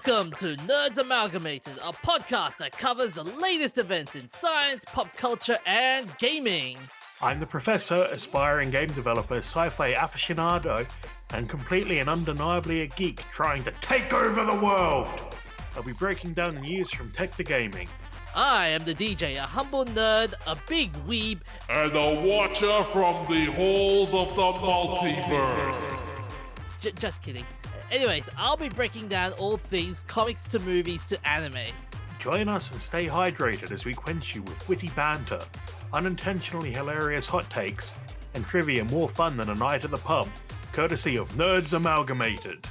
Welcome to Nerds Amalgamated, a podcast that covers the latest events in science, pop culture, and gaming. I'm the professor, aspiring game developer, sci-fi aficionado, and completely and undeniably a geek trying to take over the world. I'll be breaking down the news from tech to gaming. I am the DJ, a humble nerd, a big weeb, and a watcher from the halls of the multiverse. Just kidding. Anyways, I'll be breaking down all things comics to movies to anime. Join us and stay hydrated as we quench you with witty banter, unintentionally hilarious hot takes, and trivia more fun than a night at the pub, courtesy of Nerds Amalgamated.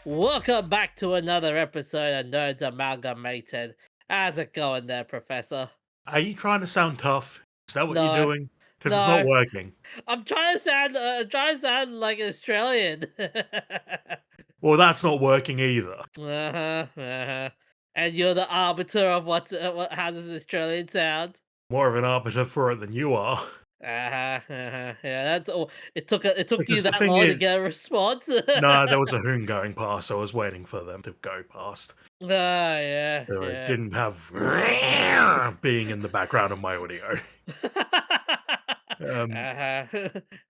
Welcome back to another episode of Nerds Amalgamated. How's it going there, Professor? Are you trying to sound tough? Is that what No. you're doing? Because it's not working. I'm trying to sound like an Australian. Well, that's not working either. And you're the arbiter of how does an Australian sound? More of an arbiter for it than you are. Yeah, that's all. It took you Because the that thing long to is- get a response. No, there was a hoon going past, so I was waiting for them to go past. Yeah. So I didn't have being in the background of my audio.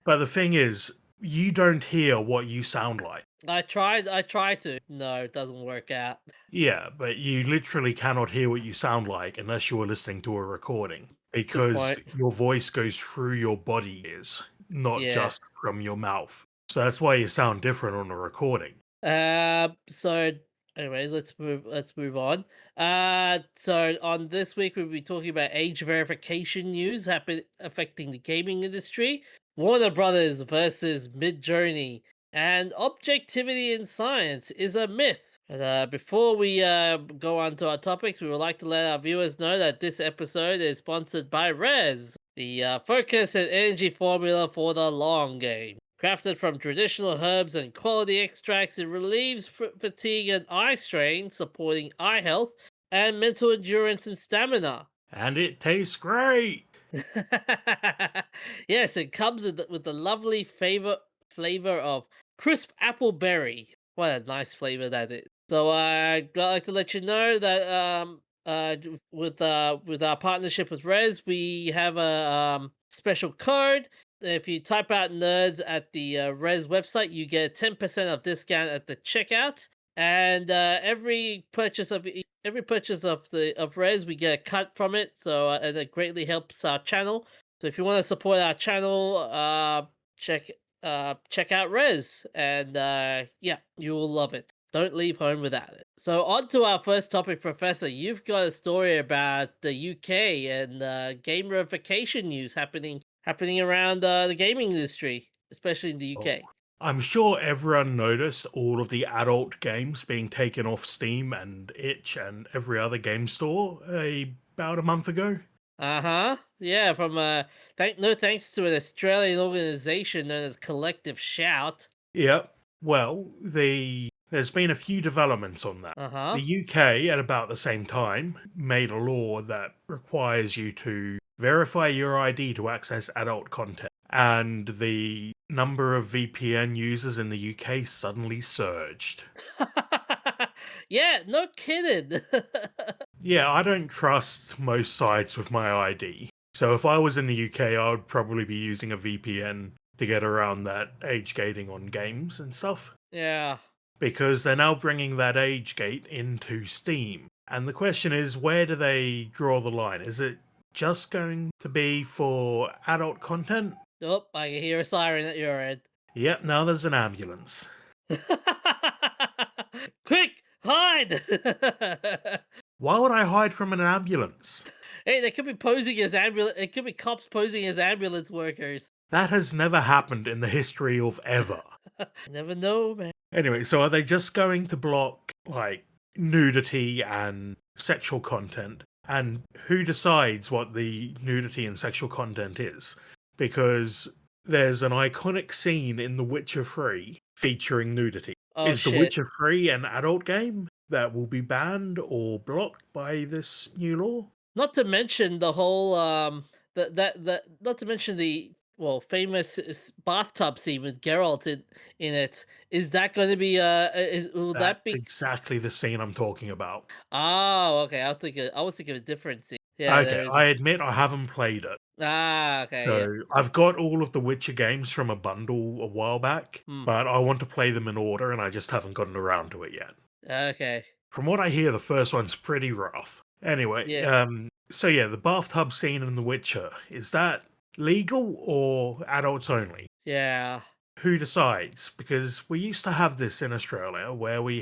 But the thing is, you don't hear what you sound like. I tried to. No, it doesn't work out. Yeah, but you literally cannot hear what you sound like unless you are listening to a recording. Because point. your voice goes through your body ears, not Yeah. just from your mouth. So that's why you sound different on a recording. So anyways, let's move on. So on this week we'll be talking about age verification news affecting the gaming industry, Warner Brothers versus Midjourney, and objectivity in science is a myth. Before we go on to our topics, we would like to let our viewers know that this episode is sponsored by Res, the focus and energy formula for the long game. Crafted from traditional herbs and quality extracts, it relieves fatigue and eye strain, supporting eye health and mental endurance and stamina. And it tastes great! Yes, it comes with the lovely flavor of crisp apple berry. What a nice flavor that is. So I'd like to let you know that with our partnership with Res, we have a special code. If you type out nerds at the Res website, you get 10% of discount at the checkout. And every purchase of Res, we get a cut from it. So and it greatly helps our channel. So if you want to support our channel, check out Res, and you will love it. Don't leave home without it. So on to our first topic, Professor. You've got a story about the UK and gamification news happening around the gaming industry, especially in the UK. I'm sure everyone noticed all of the adult games being taken off Steam and Itch and every other game store about a month ago. Yeah, from thanks to an Australian organization known as Collective Shout. Yep. Well, there's been a few developments on that. The UK, at about the same time, made a law that requires you to verify your ID to access adult content. And the number of VPN users in the UK suddenly surged. Yeah, no kidding. Yeah, I don't trust most sites with my ID. So if I was in the UK, I would probably be using a VPN to get around that age gating on games and stuff. Yeah. Because they're now bringing that age gate into Steam. And the question is, where do they draw the line? Is it just going to be for adult content? Oh, I can hear a siren at your end. Yep, now there's an ambulance. Quick, hide! Why would I hide from an ambulance? Hey, they could be posing as ambulance. It could be cops posing as ambulance workers. That has never happened in the history of ever. Never know, man. Anyway, so are they just going to block, like, nudity and sexual content? And who decides what the nudity and sexual content is? Because there's an iconic scene in The Witcher 3 featuring nudity. Oh, is shit. The Witcher 3 an adult game that will be banned or blocked by this new law? Not to mention the whole not to mention the famous bathtub scene with Geralt in it. Is that going to be will that That's be? exactly the scene I'm talking about. Oh, okay. I was thinking of a different scene. Yeah, Okay, there is. I admit I haven't played it. Okay, yeah. So I've got all of the Witcher games from a bundle a while back, Hmm. but I want to play them in order and I just haven't gotten around to it yet. Okay. From what I hear, the first one's pretty rough. Anyway, Yeah. so yeah, the bathtub scene in The Witcher, is that legal or adults only? Yeah. Who decides? Because we used to have this in Australia where we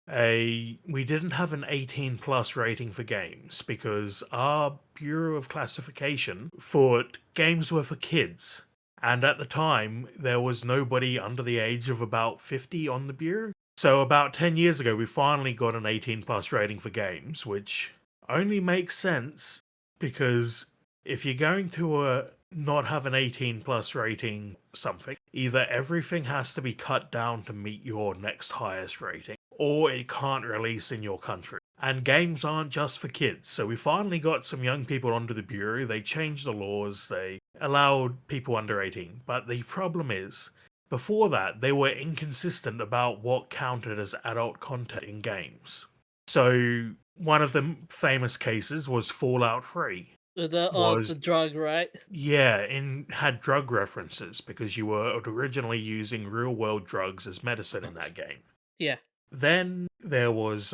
didn't have an 18 plus rating for games because our Bureau of Classification thought games were for kids. And at the time, there was nobody under the age of about 50 on the Bureau. So about 10 years ago, we finally got an 18 plus rating for games, which only makes sense because if you're going to not have an 18 plus rating something, either everything has to be cut down to meet your next highest rating, or it can't release in your country. And games aren't just for kids, so we finally got some young people onto the Bureau. They changed the laws, they allowed people under 18. But the problem is, before that, they were inconsistent about what counted as adult content in games. So, one of the famous cases was Fallout 3. The Was drug, right? yeah, and had drug references because you were originally using real world drugs as medicine in that game. Yeah. Then there was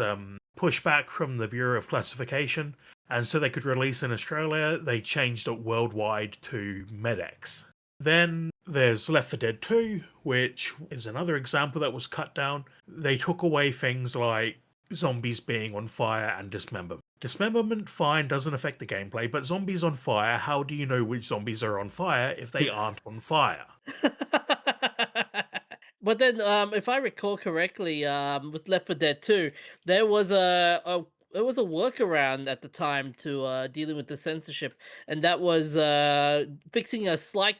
pushback from the Bureau of Classification, and so they could release in Australia, they changed it worldwide to Medex. Then there's Left 4 Dead 2, which is another example that was cut down. They took away things like zombies being on fire and dismemberment. Dismemberment, fine, doesn't affect the gameplay, but zombies on fire, how do you know which zombies are on fire if they aren't on fire? But then, if I recall correctly, with Left 4 Dead 2, there was a workaround at the time to dealing with the censorship, and that was fixing a slight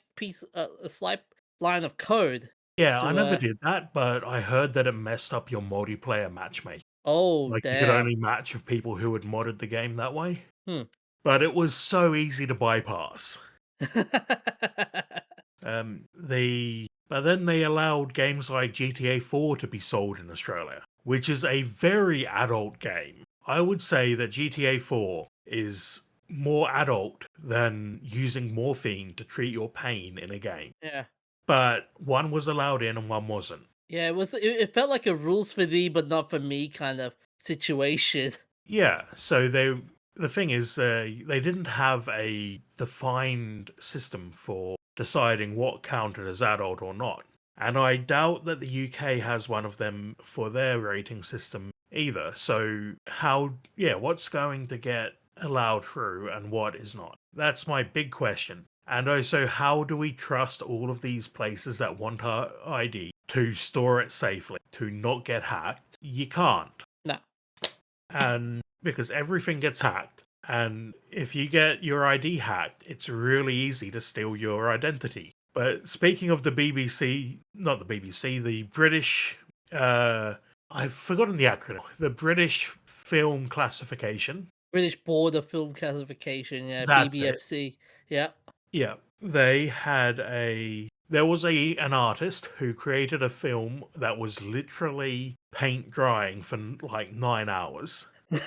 line of code Yeah, I to never did that, but I heard that it messed up your multiplayer matchmaking. oh Like, you could damn. only match with people who had modded the game that way. Hmm. But it was so easy to bypass. But then they allowed games like GTA 4 to be sold in Australia, which is a very adult game. I would say that GTA 4 is more adult than using morphine to treat your pain in a game. Yeah. But one was allowed in and one wasn't. Yeah, it felt like a rules for thee but not for me kind of situation. Yeah, so the thing is they didn't have a defined system for deciding what counted as adult or not. And I doubt that the UK has one of them for their rating system either. So what's going to get allowed through and what is not? That's my big question. And also, how do we trust all of these places that want our ID to store it safely, to not get hacked? You can't. No. And because everything gets hacked, and if you get your ID hacked, it's really easy to steal your identity. But speaking of the BBC, not the BBC, the British, I've forgotten the acronym, the British Film Classification. British Board of Film Classification, yeah, That's it. BBFC. Yeah. Yeah, there was an artist who created a film that was literally paint drying for like 9 hours and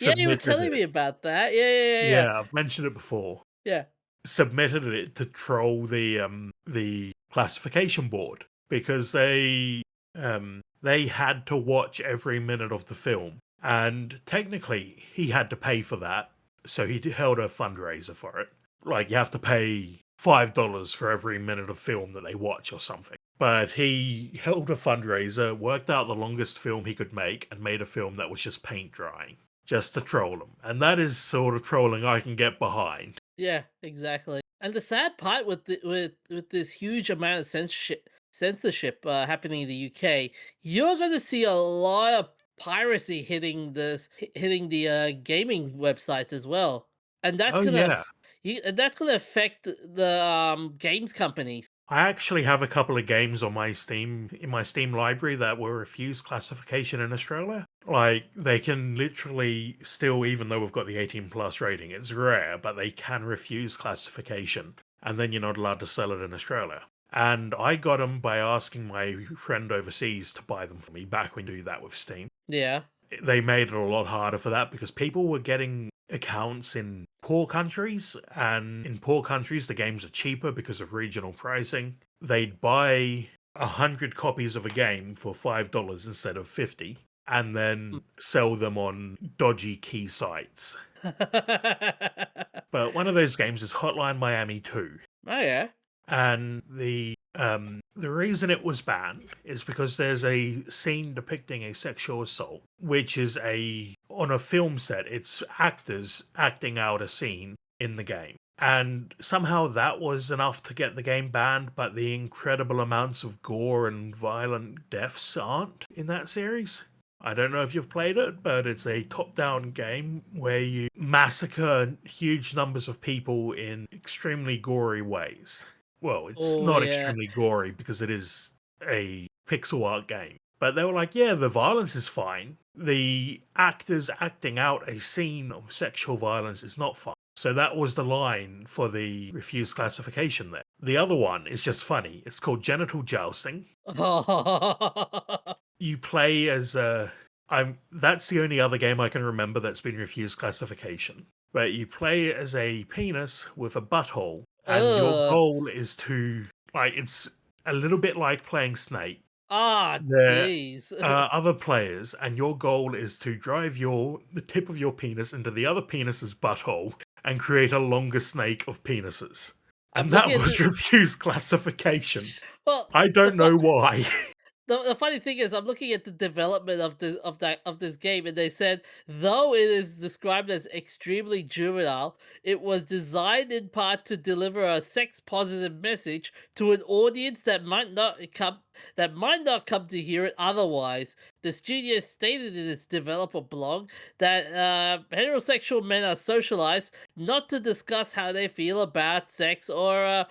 Yeah, you were submitted telling it. me about that. Yeah. Yeah, I've mentioned it before. Yeah. Submitted it to troll the classification board because they had to watch every minute of the film, and technically he had to pay for that, so he held a fundraiser for it. Like, you have to pay $5 for every minute of film that they watch or something. But he held a fundraiser, worked out the longest film he could make, and made a film that was just paint drying, just to troll them. And that is sort of trolling I can get behind. Yeah, exactly. And the sad part with with this huge amount of censorship happening in the UK, you're going to see a lot of piracy hitting the gaming websites as well. And Oh yeah, that's going to affect the games companies. I actually have a couple of games on my Steam in my Steam library that were refused classification in Australia. Like, they can literally still, even though we've got the 18 plus rating, it's rare, but they can refuse classification. and then you're not allowed to sell it in Australia. And I got them by asking my friend overseas to buy them for me back when you do that with Steam. Yeah. They made it a lot harder for that because people were getting accounts in poor countries, and in poor countries, the games are cheaper because of regional pricing. They'd buy 100 copies of a game for $5 instead of 50 and then sell them on dodgy key sites. But one of those games is Hotline Miami 2. Oh yeah. And the reason it was banned is because there's a scene depicting a sexual assault, which is on a film set. It's actors acting out a scene in the game. And somehow that was enough to get the game banned, but the incredible amounts of gore and violent deaths aren't in that series. I don't know if you've played it, but it's a top-down game where you massacre huge numbers of people in extremely gory ways. Well, it's Oh not yeah. extremely gory because it is a pixel art game. But they were like, yeah, the violence is fine. The actors acting out a scene of sexual violence is not fine. So that was the line for the refused classification there. The other one is just funny. It's called Genital Jousting. You play as that's the only other game I can remember that's been refused classification. But you play as a penis with a butthole, and your Ugh. goal is to it's a little bit like playing Snake. Ah, There jeez. are other players, and your goal is to drive the tip of your penis into the other penis's butthole and create a longer snake of penises. I'm And that looking at was refused classification. well, I the don't know why. the funny thing is, I'm looking at the development of this game, and they said though it is described as extremely juvenile, it was designed in part to deliver a sex positive message to an audience that might not come to hear it otherwise. The studio stated in its developer blog that heterosexual men are socialized not to discuss how they feel about sex or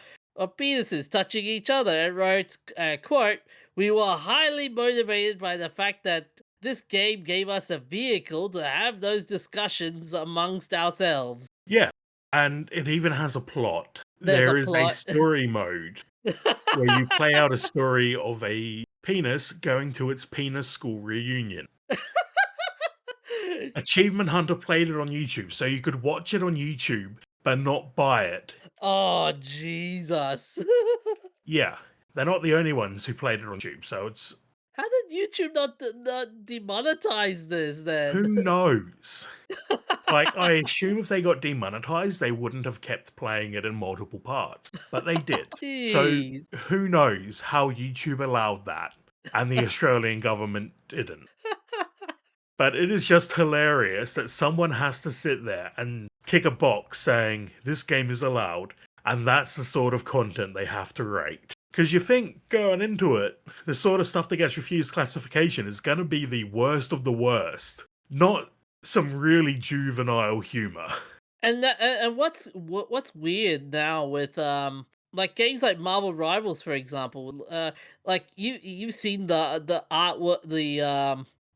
penises touching each other, and wrote, quote, "We were highly motivated by the fact that this game gave us a vehicle to have those discussions amongst ourselves." Yeah, and it even has a plot. There's a There is a plot. story mode where you play out a story of a penis going to its penis school reunion. Achievement Hunter played it on YouTube, so you could watch it on YouTube but not buy it. Oh, Jesus. Yeah, they're not the only ones who played it on YouTube, so it's How did YouTube not demonetize this then? who knows? Like, I assume if they got demonetized, they wouldn't have kept playing it in multiple parts, but they did. So Jeez. who knows how YouTube allowed that and the Australian government didn't. But it is just hilarious that someone has to sit there and tick a box saying this game is allowed, and that's the sort of content they have to rate. Because you think going into it, the sort of stuff that gets refused classification is going to be the worst of the worst, not some really juvenile humor. And what's weird now with like games like Marvel Rivals, for example, like you've seen the artwork,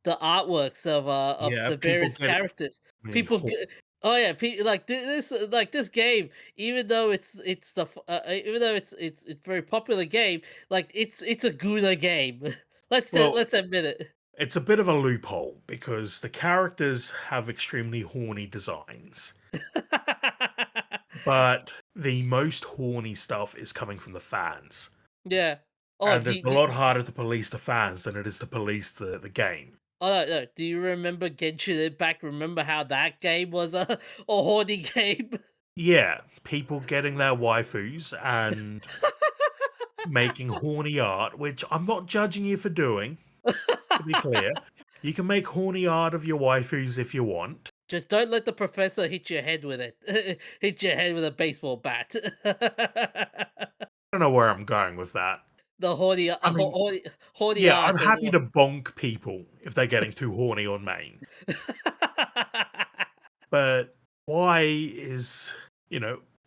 the artworks of Yeah, the people various get it characters. in People oh yeah, like this game, even though even though it's a very popular game, like it's a Guna game. well, Let's admit it. it's a bit of a loophole because the characters have extremely horny designs. But the most horny stuff is coming from the fans. Yeah. Oh, And it's a lot harder to police the fans than it is to police the game. oh, no, do you remember Genshin Impact? Remember how that game was a horny game? Yeah, people getting their waifus and making horny art, which I'm not judging you for doing, to be clear. You can make horny art of your waifus if you want. Just don't let the professor hit your head with it. Hit your head with a baseball bat. I don't know where I'm going with that. The I mean, horny yeah, I'm art. happy to bonk people if they're getting too horny on main. But why is,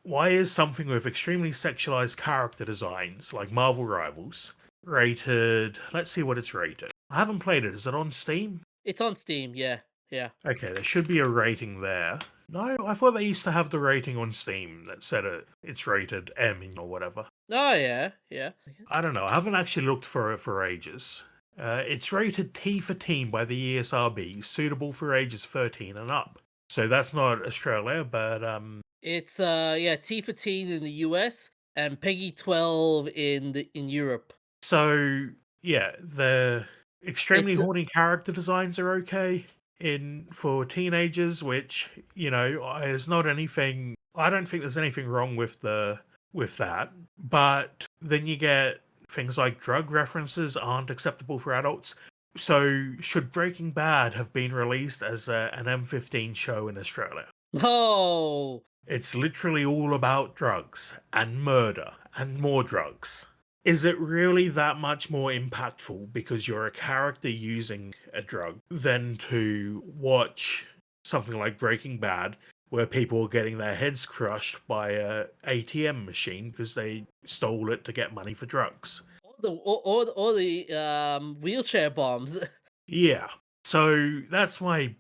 why is something with extremely sexualized character designs like Marvel Rivals rated? Let's see what it's rated. I haven't played it. Is it on Steam? It's on Steam, yeah. Yeah. Okay, there should be a rating there. No, I thought they used to have the rating on Steam that said it's rated M or whatever. Oh yeah, yeah. I don't know. I haven't actually looked for it for ages. It's rated T for teen by the ESRB, suitable for ages 13 and up. So that's not Australia, but It's yeah, T for teen in the US and Peggy 12 in Europe. so yeah, the extremely It's horny character designs are okay in for teenagers, which is not anything. I don't think there's anything wrong with that. But then you get things like drug references aren't acceptable for adults. So should Breaking Bad have been released as an M15 show in Australia? no. It's literally all about drugs and murder and more drugs. Is it really that much more impactful because you're a character using a drug than to watch something like Breaking Bad, where people are getting their heads crushed by a ATM machine because they stole it to get money for drugs? All the wheelchair bombs. Yeah. So that's my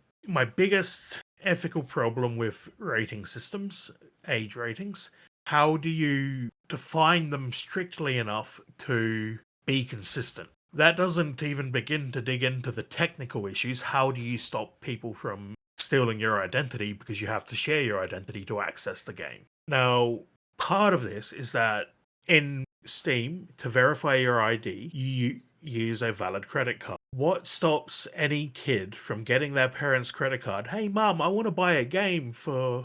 biggest ethical problem with rating systems, age ratings. How do you define them strictly enough to be consistent? That doesn't even begin to dig into the technical issues. How do you stop people from stealing your identity because you have to share your identity to access the game? Now, part of this is that in Steam, to verify your ID, you use a valid credit card. What stops any kid from getting their parents' credit card? Hey, mum, I want to buy a game to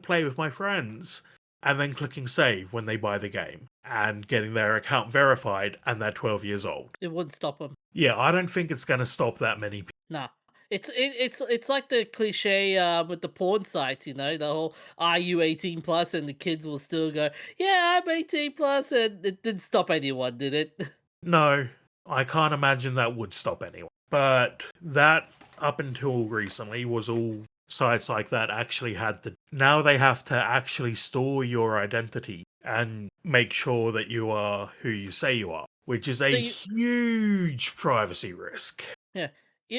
play with my friends, and then clicking save when they buy the game and getting their account verified and they're 12 years old. It wouldn't stop them. Yeah, I don't think it's going to stop that many people. Nah. It's like the cliche with the porn sites, you know, the whole "Are you 18 plus?" and the kids will still go, "Yeah, I'm 18 plus," and it didn't stop anyone, did it? No, I can't imagine that would stop anyone. But that, up until recently, was all sites like that actually had to. Now they have to actually store your identity and make sure that you are who you say you are, which is a So huge privacy risk. yeah,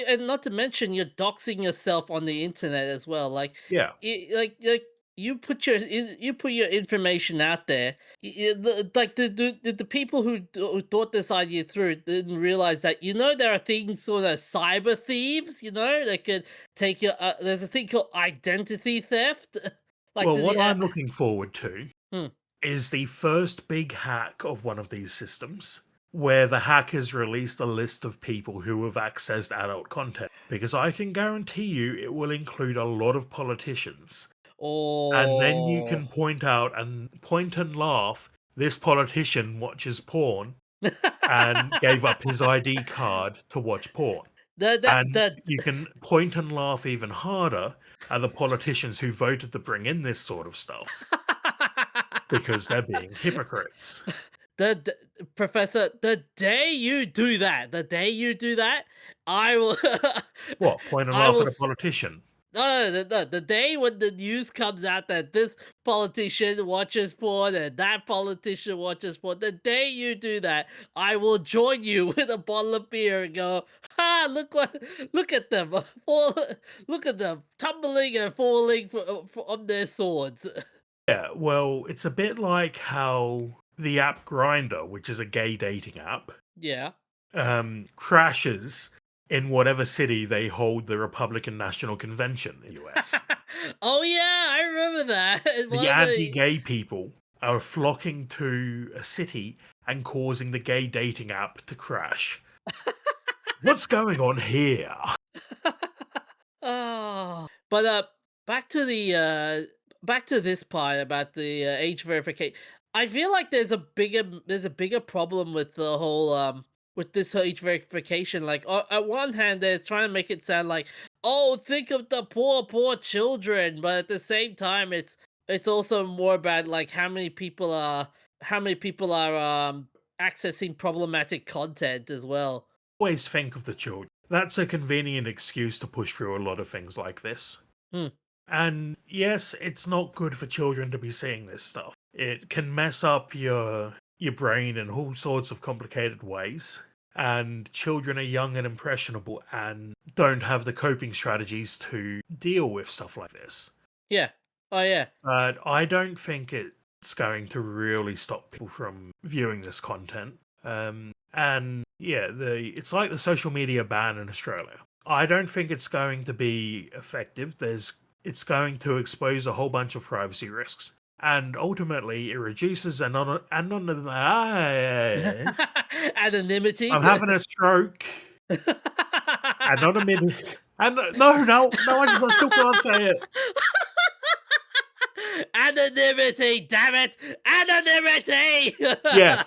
and not to mention you're doxing yourself on the internet as well. Like, Yeah. like you put your information out there. Like the people who thought this idea through didn't realize that there are things sort of cyber thieves. That could take your. There's a thing called identity theft. like Well, what the I'm looking forward to hmm. is the first big hack of one of these systems, where the hackers released a list of people who have accessed adult content. Because I can guarantee you it will include a lot of politicians. And then you Oh. can point and laugh. This politician watches porn and gave up his ID card to watch porn. And The you can point and laugh even harder at the politicians who voted to bring in this sort of stuff because they're being hypocrites. Professor, the day you do that, I will, What? Point and I laugh will. at a politician? No, the day when the news comes out that this politician watches porn and that politician watches porn, the day you do that, I will join you with a bottle of beer and go, "Ha! Look at them, look at them tumbling and falling on their swords." Yeah, well, it's a bit like how the app Grinder, which is a gay dating app, Yeah. crashes in whatever city they hold the Republican National Convention in the US. Oh yeah, I remember that. The One of the anti-gay people are flocking to a city and causing the gay dating app to crash. What's going on here? Oh, but back to the back to this part about the age verification. I feel like there's a bigger problem with the whole with this age verification. Like at one hand, they're trying to make it sound like, oh, think of the poor children, but at the same time, it's also more about like how many people are accessing problematic content as well. Always think of the children. That's a convenient excuse to push through a lot of things like this. Hmm. And yes, it's not good for children to be seeing this stuff. It can mess up your brain in all sorts of complicated ways. And children are young and impressionable and don't have the coping strategies to deal with stuff like this. Yeah. Oh yeah. But I don't think it's going to really stop people from viewing this content. And yeah, it's like the social media ban in Australia. I don't think it's going to be effective. It's going to expose a whole bunch of privacy risks, and ultimately it reduces Anonymity. I'm having a stroke. Anonymity. And no, I still can't say it. Anonymity, damn it! Anonymity! Yes,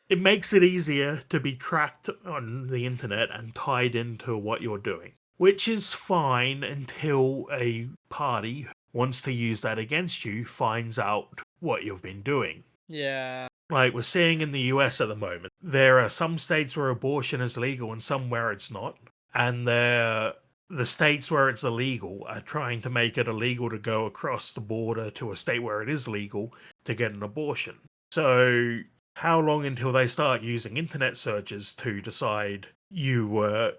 it makes it easier to be tracked on the internet and tied into what you're doing, which is fine until a party who wants to use that against you finds out what you've been doing. Yeah. Like we're seeing in the US at the moment, there are some states where abortion is legal and some where it's not. And the states where it's illegal are trying to make it illegal to go across the border to a state where it is legal to get an abortion. So, how long until they start using internet searches to decide you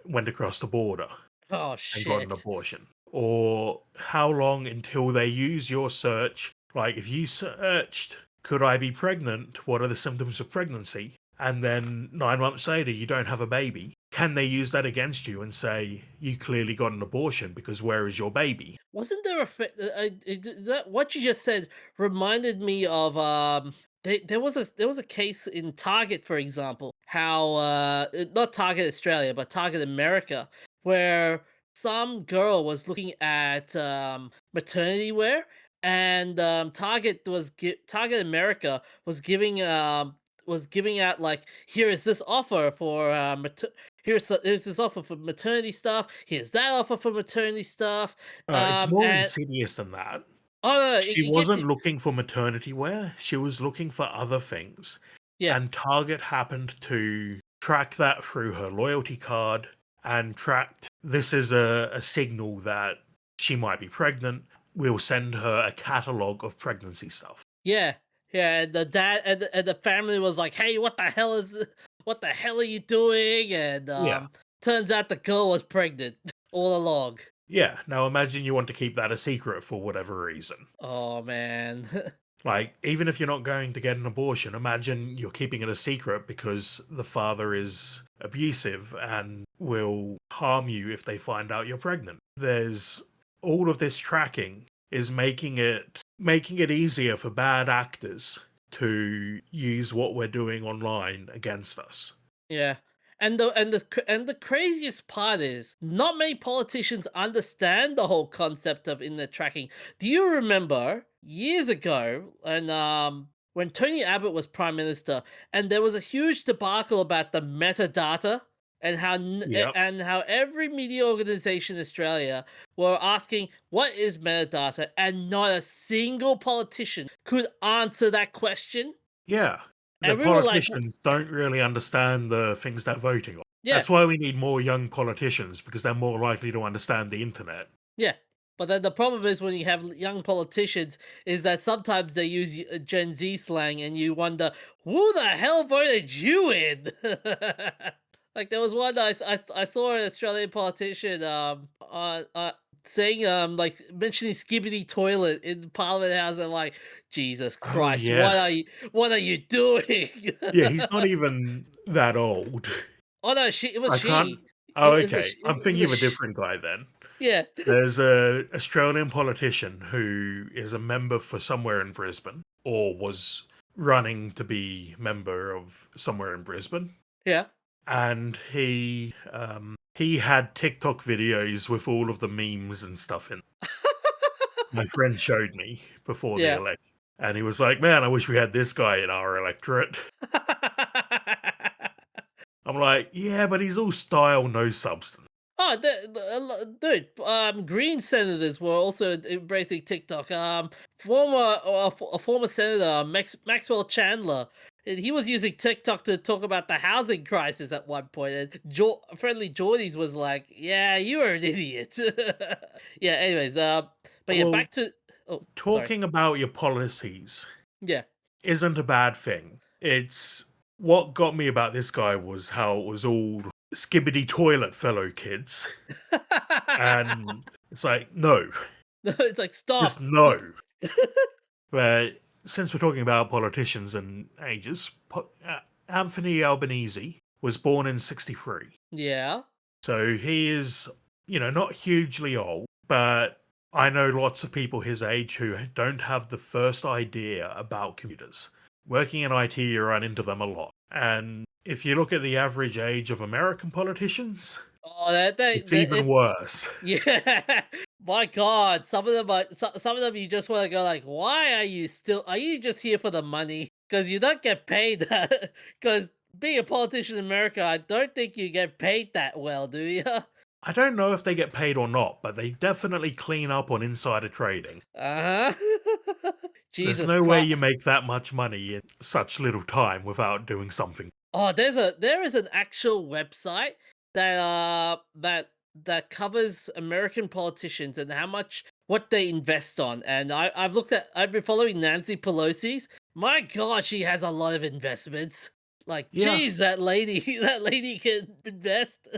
went across the border Oh and got an shit. abortion? Or how long until they use your search? Like, if you searched, could I be pregnant? What are the symptoms of pregnancy? And then 9 months later, you don't have a baby. Can they use that against you and say, you clearly got an abortion because where is your baby? Wasn't there a that what you just said reminded me of there was a case in Target, for example, how not Target Australia but Target America, where some girl was looking at maternity wear, and Target America was giving out like, here is this offer for here's this offer for maternity stuff, here's that offer for maternity stuff. It's more And insidious than that. oh no, She it gets wasn't you. looking for maternity wear, she was looking for other things. Yeah, And Target happened to track that through her loyalty card and tracked this is a signal that she might be pregnant. We'll send her a catalogue of pregnancy stuff. yeah, yeah. And the dad and the family was like, "Hey, what the hell are you doing?" And Yeah. turns out the girl was pregnant all along. Yeah. Now imagine you want to keep that a secret for whatever reason. Oh man. Like, even if you're not going to get an abortion, imagine you're keeping it a secret because the father is abusive and will harm you if they find out you're pregnant. There's all of this tracking is making it easier for bad actors to use what we're doing online against us. Yeah. And the craziest part is not many politicians understand the whole concept of internet tracking. Do you remember years ago when Tony Abbott was prime minister and there was a huge debacle about the metadata, and Yep. and how every media organization in Australia were asking what is metadata, and not a single politician could answer that question. Yeah. The And we were like, politicians don't really understand the things they're voting on. yeah. That's why we need more young politicians because they're more likely to understand the internet. Yeah, but then the problem is when you have young politicians is that sometimes they use Gen Z slang, and you wonder who the hell voted you in. Like there was one I saw an Australian politician saying like mentioning Skibbity toilet in Parliament House. I'm like, Jesus Oh, Christ, yeah. what are you doing? Yeah, he's not even that old. Oh no, it was I can't. she. Oh, okay. I'm It was thinking a of a different guy then. yeah. There's a Australian politician who is a member for somewhere in Brisbane, or was running to be member of somewhere in Brisbane, Yeah. and he had TikTok videos with all of the memes and stuff in. My friend showed me before the Yeah. election, and he was like, "Man, I wish we had this guy in our electorate." I'm like, "Yeah, but he's all style, no substance." Oh, dude, Green senators were also embracing TikTok. A former senator, Maxwell Chandler, and he was using TikTok to talk about the housing crisis at one point. And Friendly Jordies was like, "Yeah, you are an idiot." Yeah. Anyways, but yeah, Well, back to. Oh, sorry. talking about your policies Yeah. isn't a bad thing. It's what got me about this guy was how it was all skibbity toilet, fellow kids. And it's like, no, It's like, just stop. no. But since we're talking about politicians and ages, Anthony Albanese was born in 63. Yeah. So he is, not hugely old, but I know lots of people his age who don't have the first idea about computers. Working in IT, you run into them a lot. And if you look at the average age of American politicians, Oh, it's even worse. yeah. My God, some of them some of them you just want to go like, why are you just here for the money? Because you don't get paid that. Because being a politician in America, I don't think you get paid that well, do you? I don't know if they get paid or not, but they definitely clean up on insider trading. Uh-huh. There's Jesus no way Christ. you make that much money in such little time without doing something. Oh, there is an actual website that covers American politicians and how much what they invest on. And I've been following Nancy Pelosi's. My God, she has a lot of investments. Like, Yeah, geez, that lady, that lady can invest.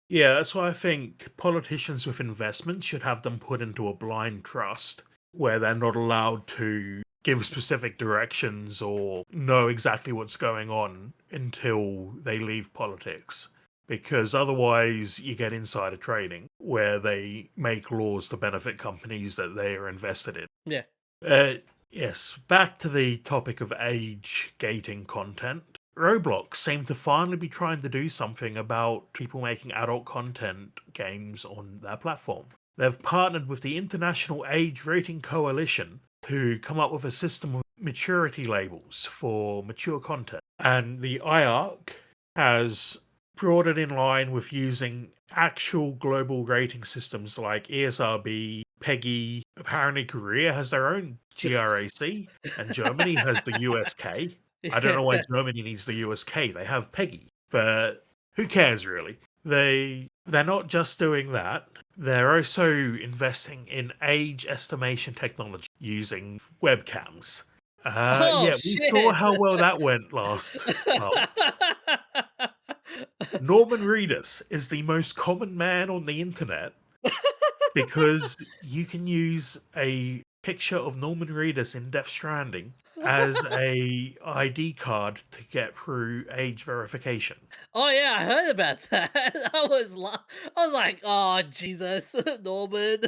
yeah, that's why I think politicians with investments should have them put into a blind trust where they're not allowed to give specific directions or know exactly what's going on until they leave politics. Because otherwise, you get insider trading where they make laws to benefit companies that they are invested in. Yeah. Uh, yes, back to the topic of age gating content. Roblox seem to finally be trying to do something about people making adult content games on their platform. They've partnered with the International Age Rating Coalition to come up with a system of maturity labels for mature content. And the IARC has brought it in line with using actual global rating systems like ESRB, PEGI. Apparently, Korea has their own GRAC, and Germany has the USK. I don't know why Germany needs the USK. They have PEGI, but who cares really? They're not just doing that. They're also investing in age estimation technology using webcams. Oh Yeah, we saw shit. how well that went last month. Norman Reedus is the most common man on the internet because you can use a picture of Norman Reedus in Death Stranding as a ID card to get through age verification. Oh yeah, I heard about that. I was like, oh Jesus, Norman.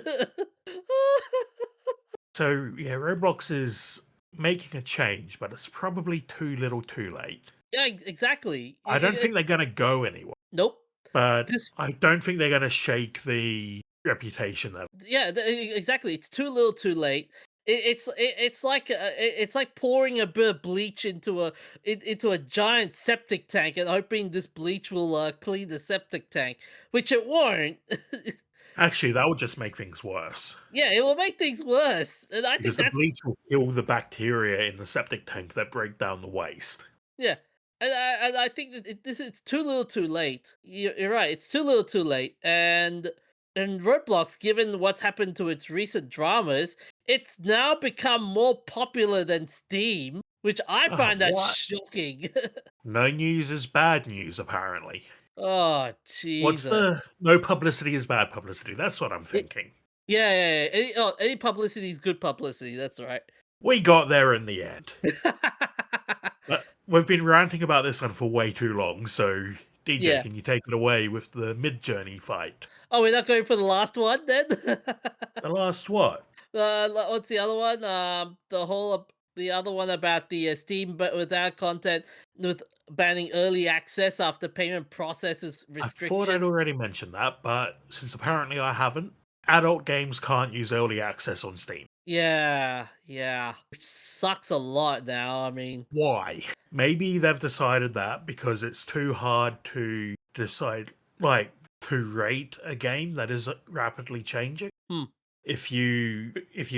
So yeah, Roblox is making a change, but it's probably too little too late. Yeah, exactly. I don't think they're gonna go anywhere, Nope. but This I don't think they're gonna shake the reputation that yeah, exactly. It's too little, too late. It's like pouring a bit of bleach into a giant septic tank and hoping this bleach will clean the septic tank, which it won't. actually that would just make things worse. Yeah, it will make things worse, and I think Because the that's bleach will kill the bacteria in the septic tank that break down the waste. yeah. And I think that it's too little, too late. You're right. It's too little, too late. And Roblox, given what's happened to its recent dramas, it's now become more popular than Steam, which I Oh, find that what? shocking. No news is bad news, apparently. Oh What's the Jesus! no publicity is bad publicity? That's what I'm It, thinking. yeah. Any publicity is good publicity. That's right. We got there in the end. But we've been ranting about this one for way too long, so DJ, Yeah. can you take it away with the Midjourney fight? Oh, we're not going for the last one then. The last what? What's the other one? The other one about the Steam, but without content, with banning early access after payment processes I thought I'd restrictions. already mentioned that, but since apparently I haven't, adult games can't use early access on Steam. Yeah, which sucks a lot now. I mean, Why? Maybe they've decided that because it's too hard to decide, like, to rate a game that is rapidly changing. hmm. If you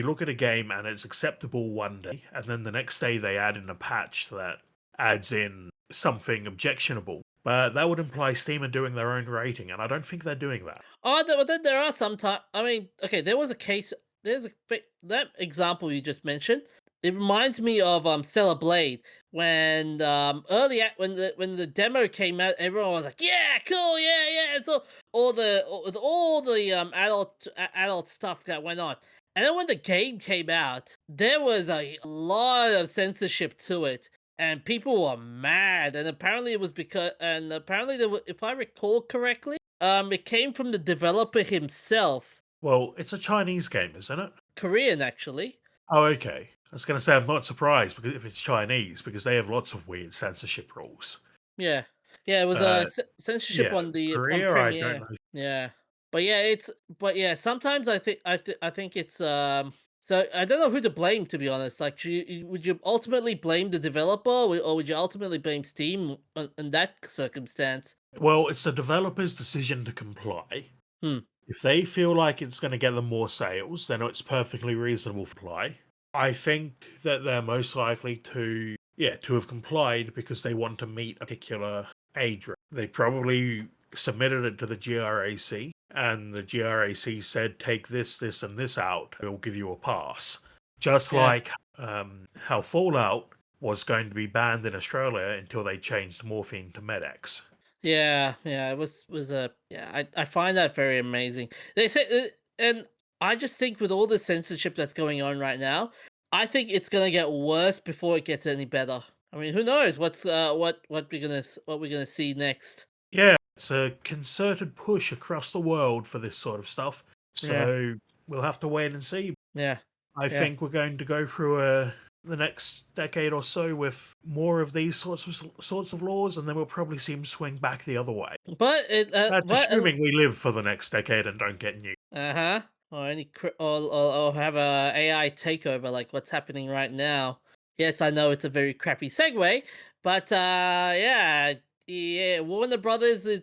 look at a game and it's acceptable one day, and then the next day they add in a patch that adds in something objectionable, but that would imply Steam are doing their own rating, and I don't think they're doing that. Oh, but then there are some time. I mean, okay, there was a case. That example you just mentioned. It reminds me of Stellar Blade when when the demo came out, everyone was like, "Yeah, cool, yeah, yeah." It's all the adult stuff that went on, and then when the game came out, there was a lot of censorship to it, and people were mad. And apparently, if I recall correctly, it came from the developer himself, Well, it's a Chinese game, isn't it? Korean actually. Oh, okay. I was going to say I'm not surprised because if it's Chinese because they have lots of weird censorship rules. Yeah. Yeah, it was a Uh, censorship yeah, on Korea, I don't Premiere. know. Yeah. Sometimes I think it's so I don't know who to blame, to be honest. Like would you ultimately blame the developer, or would you ultimately blame Steam in that circumstance? Well, it's the developer's decision to comply. Hmm. If they feel like it's going to get them more sales, then it's perfectly reasonable to comply. I think that they're most likely to have complied because they want to meet a particular age range. They probably submitted it to the GRAC, and the GRAC said, take this, this, and this out. We'll give you a pass. Just Yeah. like how Fallout was going to be banned in Australia until they changed morphine to Medex. Yeah, yeah, it was a yeah. I find that very amazing. They say, and I just think with all the censorship that's going on right now, I think it's gonna get worse before it gets any better. I mean, who knows what we're gonna see next? Yeah, it's a concerted push across the world for this sort of stuff. Yeah, So we'll have to wait and see. yeah, I yeah. think we're going to go through the next decade or so with more of these sorts of laws, and then we'll probably see them swing back the other way. That's But assuming we live for the next decade and don't get new. uh-huh. Or or have a AI takeover like what's happening right now. Yes, I know it's a very crappy segue, but yeah, Warner Brothers is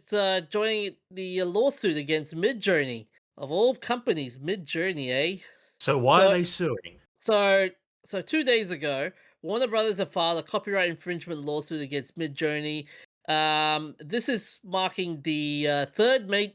joining the lawsuit against Midjourney of all companies. Midjourney, eh? So why are So they suing? so, so 2 days ago, Warner Brothers have filed a copyright infringement lawsuit against Midjourney. This is marking the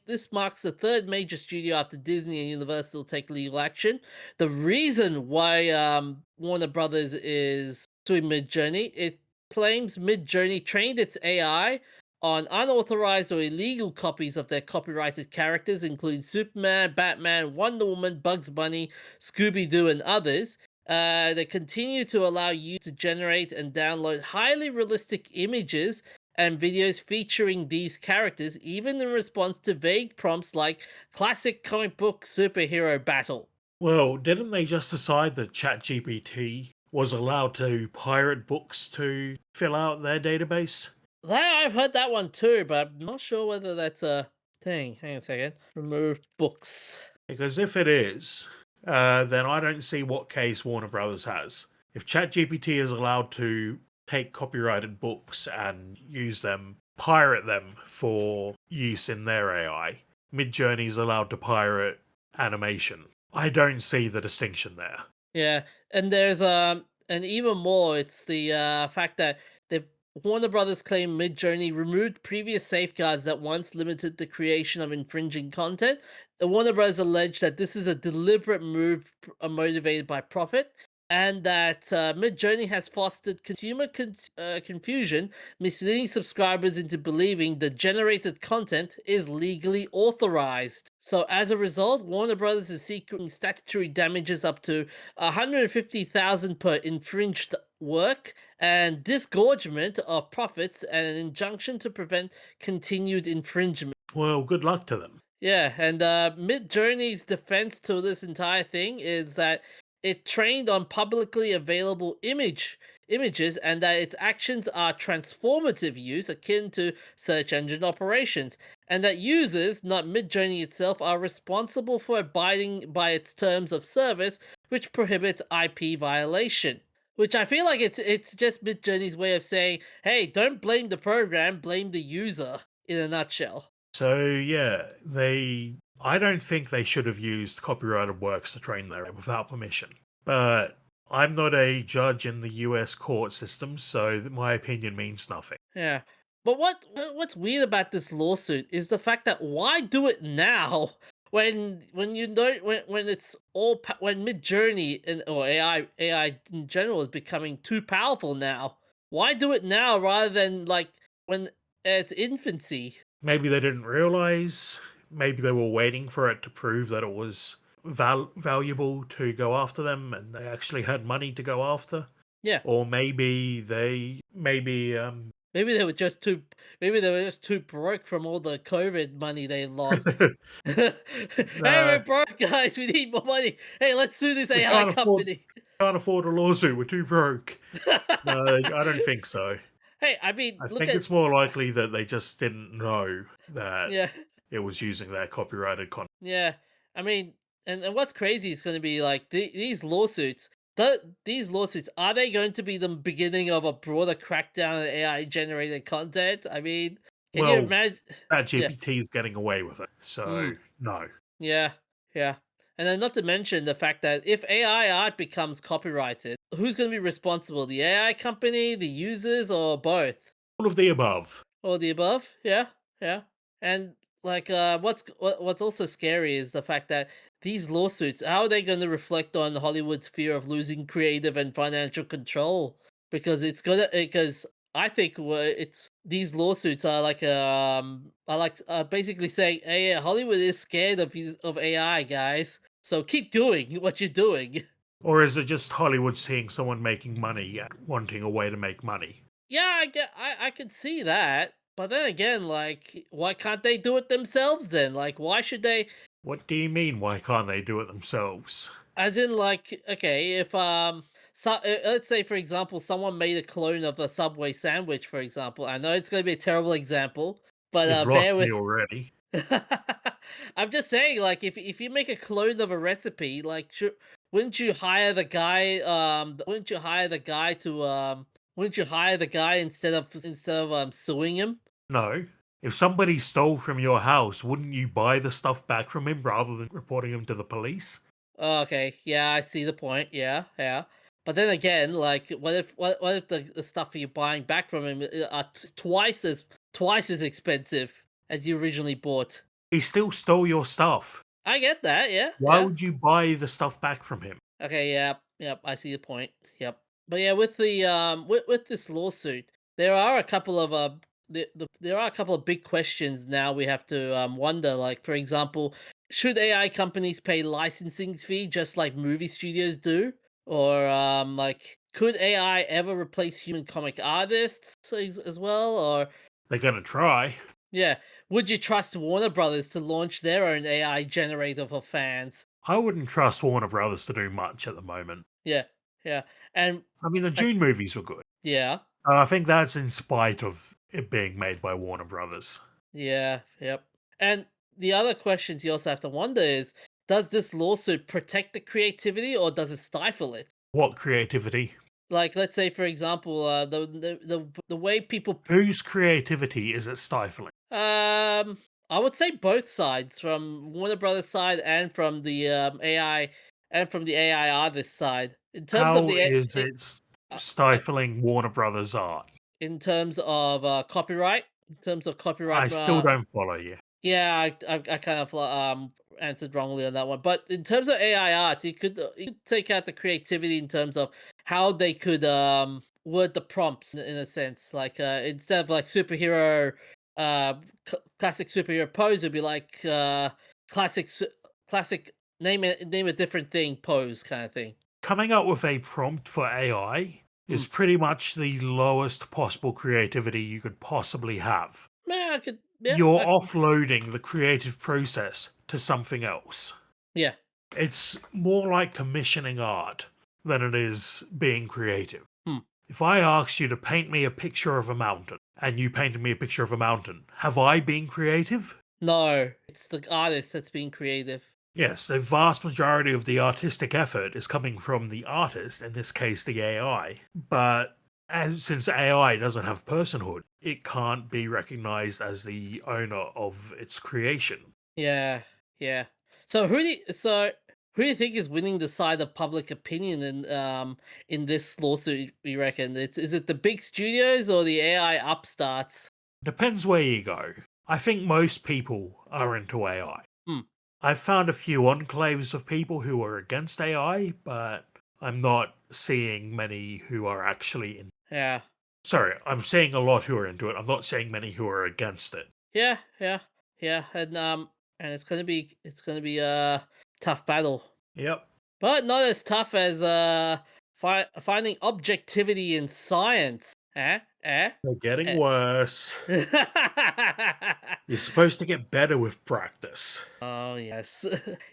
This marks the third major studio after Disney and Universal take legal action. The reason why Warner Brothers is suing Midjourney, it claims Midjourney trained its AI on unauthorized or illegal copies of their copyrighted characters, including Superman, Batman, Wonder Woman, Bugs Bunny, Scooby Doo, and others. They continue to allow you to generate and download highly realistic images and videos featuring these characters, even in response to vague prompts like classic comic book superhero battle. Well, didn't they just decide that ChatGPT was allowed to pirate books to fill out their database? I've heard that one too, but I'm not sure whether that's a thing. Hang on a second. Remove books. Because if it is, then I don't see what case Warner Brothers has. If ChatGPT is allowed to take copyrighted books and use them, pirate them for use in their AI, Midjourney is allowed to pirate animation. I don't see the distinction there. Yeah, and there's and even more, it's the fact that the Warner Brothers claim Midjourney removed previous safeguards that once limited the creation of infringing content. The Warner Brothers allege that this is a deliberate move motivated by profit, and that Midjourney has fostered confusion, misleading subscribers into believing the generated content is legally authorized. So as a result, Warner Brothers is seeking statutory damages up to 150,000 per infringed work, and disgorgement of profits, and an injunction to prevent continued infringement. Well, good luck to them. Yeah, and Midjourney's defense to this entire thing is that it trained on publicly available images, and that its actions are transformative use akin to search engine operations, and that users, not Midjourney itself, are responsible for abiding by its terms of service, which prohibits IP violation. Which I feel like it's just Midjourney's way of saying, "Hey, don't blame the program, blame the user." In a nutshell. So yeah, I don't think they should have used copyrighted works to train their without permission. But I'm not a judge in the US court system, so my opinion means nothing. Yeah. But what's weird about this lawsuit is the fact that why do it now? when you know when it's when Midjourney and or AI in general is becoming too powerful now. Why do it now rather than like when it's infancy? Maybe they didn't realize. Maybe they were waiting for it to prove that it was valuable to go after them, and they actually had money to go after. Yeah, Or maybe maybe they were just too maybe they were just too broke from all the COVID money they lost. Hey, we're nah, broke, guys. We need more money. Hey, let's sue this we AI company. can't afford a lawsuit. We're too broke. No, I don't think so. Hey, I mean, I look think at it's more likely that they just didn't know that yeah. it was using their copyrighted content. Yeah, I mean, and what's crazy is going to be like these lawsuits. These lawsuits are they going to be the beginning of a broader crackdown on AI generated content? I mean, can you Well, imagine? that Yeah, GPT is getting away with it, mm, so no. yeah, yeah. And then not to mention the fact that if AI art becomes copyrighted, who's going to be responsible? The AI company, the users, or both? All of the above. All the above, yeah, yeah. And like, what's also scary is the fact that these lawsuits, how are they going to reflect on Hollywood's fear of losing creative and financial control? Because I think it's these lawsuits are like basically saying, hey, yeah, Hollywood is scared of AI, guys. So keep doing what you're doing. Or is it just Hollywood seeing someone making money and wanting a way to make money? Yeah, I can see that. But then again, like, why can't they do it themselves then? Like, why should they? What do you mean, why can't they do it themselves? As in, like, okay, if let's say for example, someone made a clone of a Subway sandwich, for example. I know it's going to be a terrible example, but You've lost bear me with. already. I'm just saying, like, if you make a clone of a recipe, like, wouldn't you hire the guy? Wouldn't you hire the guy instead of suing him? No. If somebody stole from your house, wouldn't you buy the stuff back from him rather than reporting him to the police? Oh, okay, yeah, I see the point. Yeah, yeah. But then again, like, what if the stuff you're buying back from him are twice as expensive as you originally bought? He still stole your stuff. I get that. Yeah, Why yeah. would you buy the stuff back from him? Okay, yeah, yep, I see the point. Yep. But yeah, with the with this lawsuit, there are a couple of there are a couple of big questions now we have to wonder. Like, for example, should AI companies pay licensing fee just like movie studios do? Or like, could AI ever replace human comic artists as well? Or They're gonna try. yeah, would you trust Warner Brothers to launch their own AI generator for fans? I wouldn't trust Warner Brothers to do much at the moment. Yeah, yeah, and I mean, the like, June movies were good. yeah. I think that's in spite of it being made by Warner Brothers. Yeah, yep. And the other questions you also have to wonder is, does this lawsuit protect the creativity or does it stifle it? What creativity? Like, let's say, for example, the way people, Whose creativity is it stifling? um, I would say both sides, from Warner Brothers side and from the AI artist side. In terms of How is it uh, uh, stifling Warner Brothers art? in terms of copyright, in terms of I copyright, still don't follow you. yeah, I kind of answered wrongly on that one. But in terms of AI art, you could take out the creativity in terms of how they could word the prompts in a sense. Like instead of like superhero uh classic superhero pose, it'd be like classic classic name a different thing pose kind of thing. Coming up with a prompt for AI Hmm. is pretty much the lowest possible creativity you could possibly have. Yeah, I could. Yeah, You're offloading the creative process to something else. yeah. It's more like commissioning art than it is being creative. Hmm. If I asked you to paint me a picture of a mountain and you painted me a picture of a mountain, have I been creative? No, it's the artist that's being creative. Yes, the vast majority of the artistic effort is coming from the artist, in this case the AI. But since AI doesn't have personhood, it can't be recognized as the owner of its creation. Yeah, yeah. So who do you think is winning the side of public opinion in this lawsuit? You reckon is it the big studios or the AI upstarts? Depends where you go. I think most people are into AI. Hmm. I've found a few enclaves of people who are against AI, but I'm not seeing many who are actually in. Yeah. Sorry, I'm seeing a lot who are into it. I'm not seeing many who are against it. Yeah, yeah, yeah, and it's gonna be a tough battle, Yep, but not as tough as finding objectivity in science. Eh? Eh? they're getting Eh. worse. You're supposed to get better with practice. Oh yes,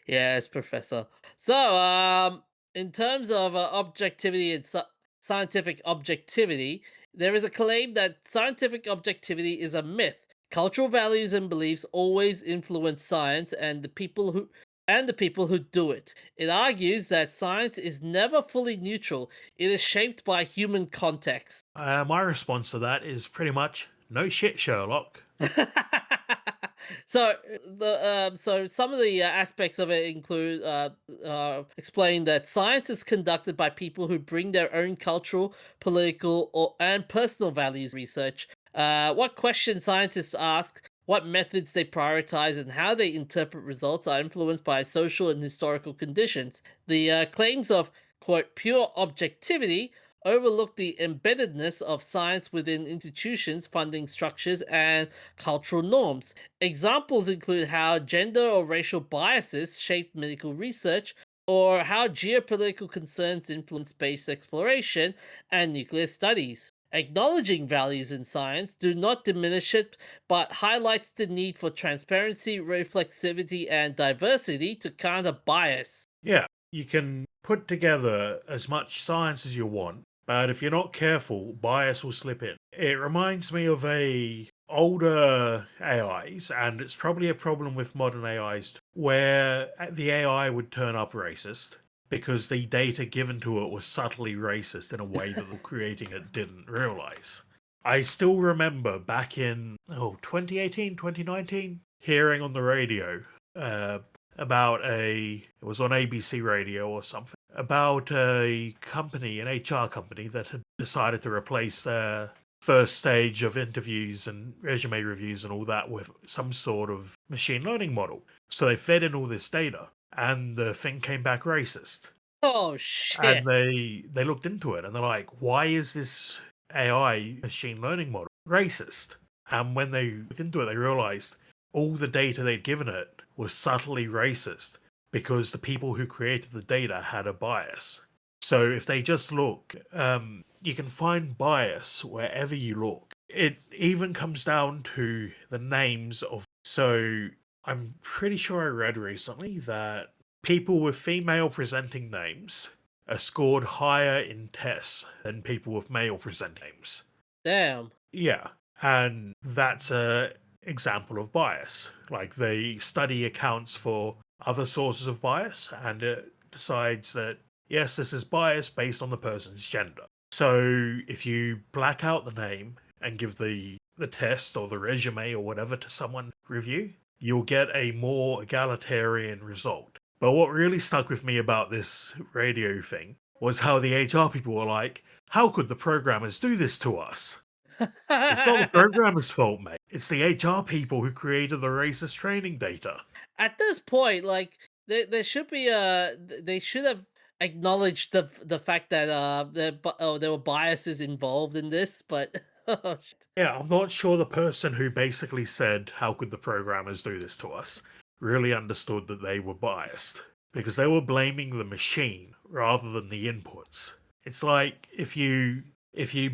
yes, Professor. So, in terms of objectivity and scientific objectivity, there is a claim that scientific objectivity is a myth. Cultural values and beliefs always influence science and the people who do it. It argues that science is never fully neutral. It is shaped by human context. My response to that is pretty much no shit, Sherlock. So some of the aspects of it include explain that science is conducted by people who bring their own cultural, political, and personal values. Research, what questions scientists ask, what methods they prioritize, and how they interpret results are influenced by social and historical conditions. The claims of quote pure objectivity overlook the embeddedness of science within institutions, funding structures, and cultural norms. Examples include how gender or racial biases shape medical research, or how geopolitical concerns influence space exploration and nuclear studies. Acknowledging values in science do not diminish it, but highlights the need for transparency, reflexivity, and diversity to counter bias. Yeah, you can put together as much science as you want, but if you're not careful, bias will slip in. It reminds me of a older AIs, and it's probably a problem with modern AIs, where the AI would turn up racist because the data given to it was subtly racist in a way that the creating it didn't realize. I still remember back in 2018, 2019, hearing on the radio uh, about it was on ABC radio or something, about a company, an HR company that had decided to replace their first stage of interviews and resume reviews and all that with some sort of machine learning model. So they fed in all this data and the thing came back racist. Oh And shit. they looked into it and they're like, why is this AI machine learning model racist? And when they looked into it, they realized all the data they'd given it was subtly racist because the people who created the data had a bias. So if they just look, you can find bias wherever you look. It even comes down to the names of. So I'm pretty sure I read recently that people with female presenting names are scored higher in tests than people with male presenting names. Damn. Yeah, and that's a example of bias. Like the study accounts for other sources of bias and it decides that yes, this is bias based on the person's gender. So if you black out the name and give the test or the resume or whatever to someone review, you'll get a more egalitarian result. But what really stuck with me about this radio thing was how the HR people were like, how could the programmers do this to us? It's not the programmer's fault, mate. It's the HR people who created the racist training data. At this point, like there should be they should have acknowledged the fact that there were biases involved in this, but oh, shit. Yeah, I'm not sure the person who basically said, how could the programmers do this to us, really understood that they were biased. Because they were blaming the machine rather than the inputs. It's like if you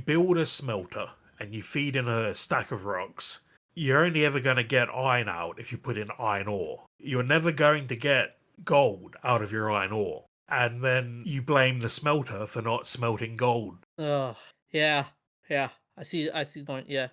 build a smelter and you feed in a stack of rocks, you're only ever going to get iron out if you put in iron ore. You're never going to get gold out of your iron ore. And then you blame the smelter for not smelting gold. Oh, yeah, yeah. I see the point. Yeah,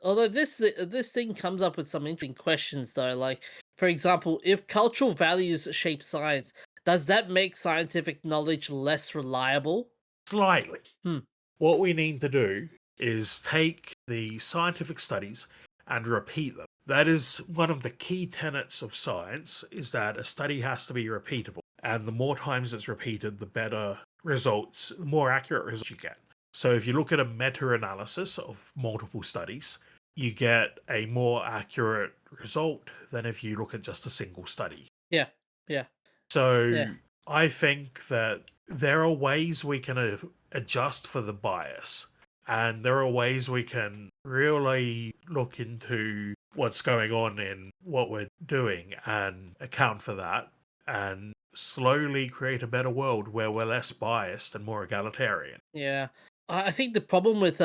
although this thing comes up with some interesting questions though. Like, for example, if cultural values shape science, does that make scientific knowledge less reliable? Slightly. Hmm. What we need to do is take the scientific studies and repeat them. That is one of the key tenets of science, is that a study has to be repeatable. And the more times it's repeated, the better results, the more accurate results you get. So if you look at a meta-analysis of multiple studies, you get a more accurate result than if you look at just a single study. Yeah. Yeah. Yeah. So I think that there are ways we can adjust for the bias, and there are ways we can really look into what's going on in what we're doing and account for that, and slowly create a better world where we're less biased and more egalitarian. Yeah. I think the problem with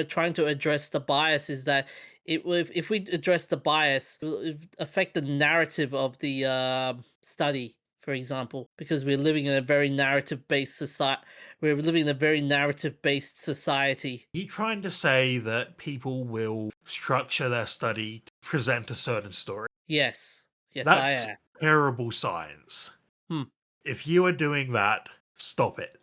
trying to address the bias is that if we address the bias, it will affect the narrative of the study, for example, because we're living in a very narrative based society. We're living in a very narrative based society. You trying to say that people will structure their study to present a certain story? Yes. Yes, I That's am. terrible science. Hmm. If you are doing that, stop it.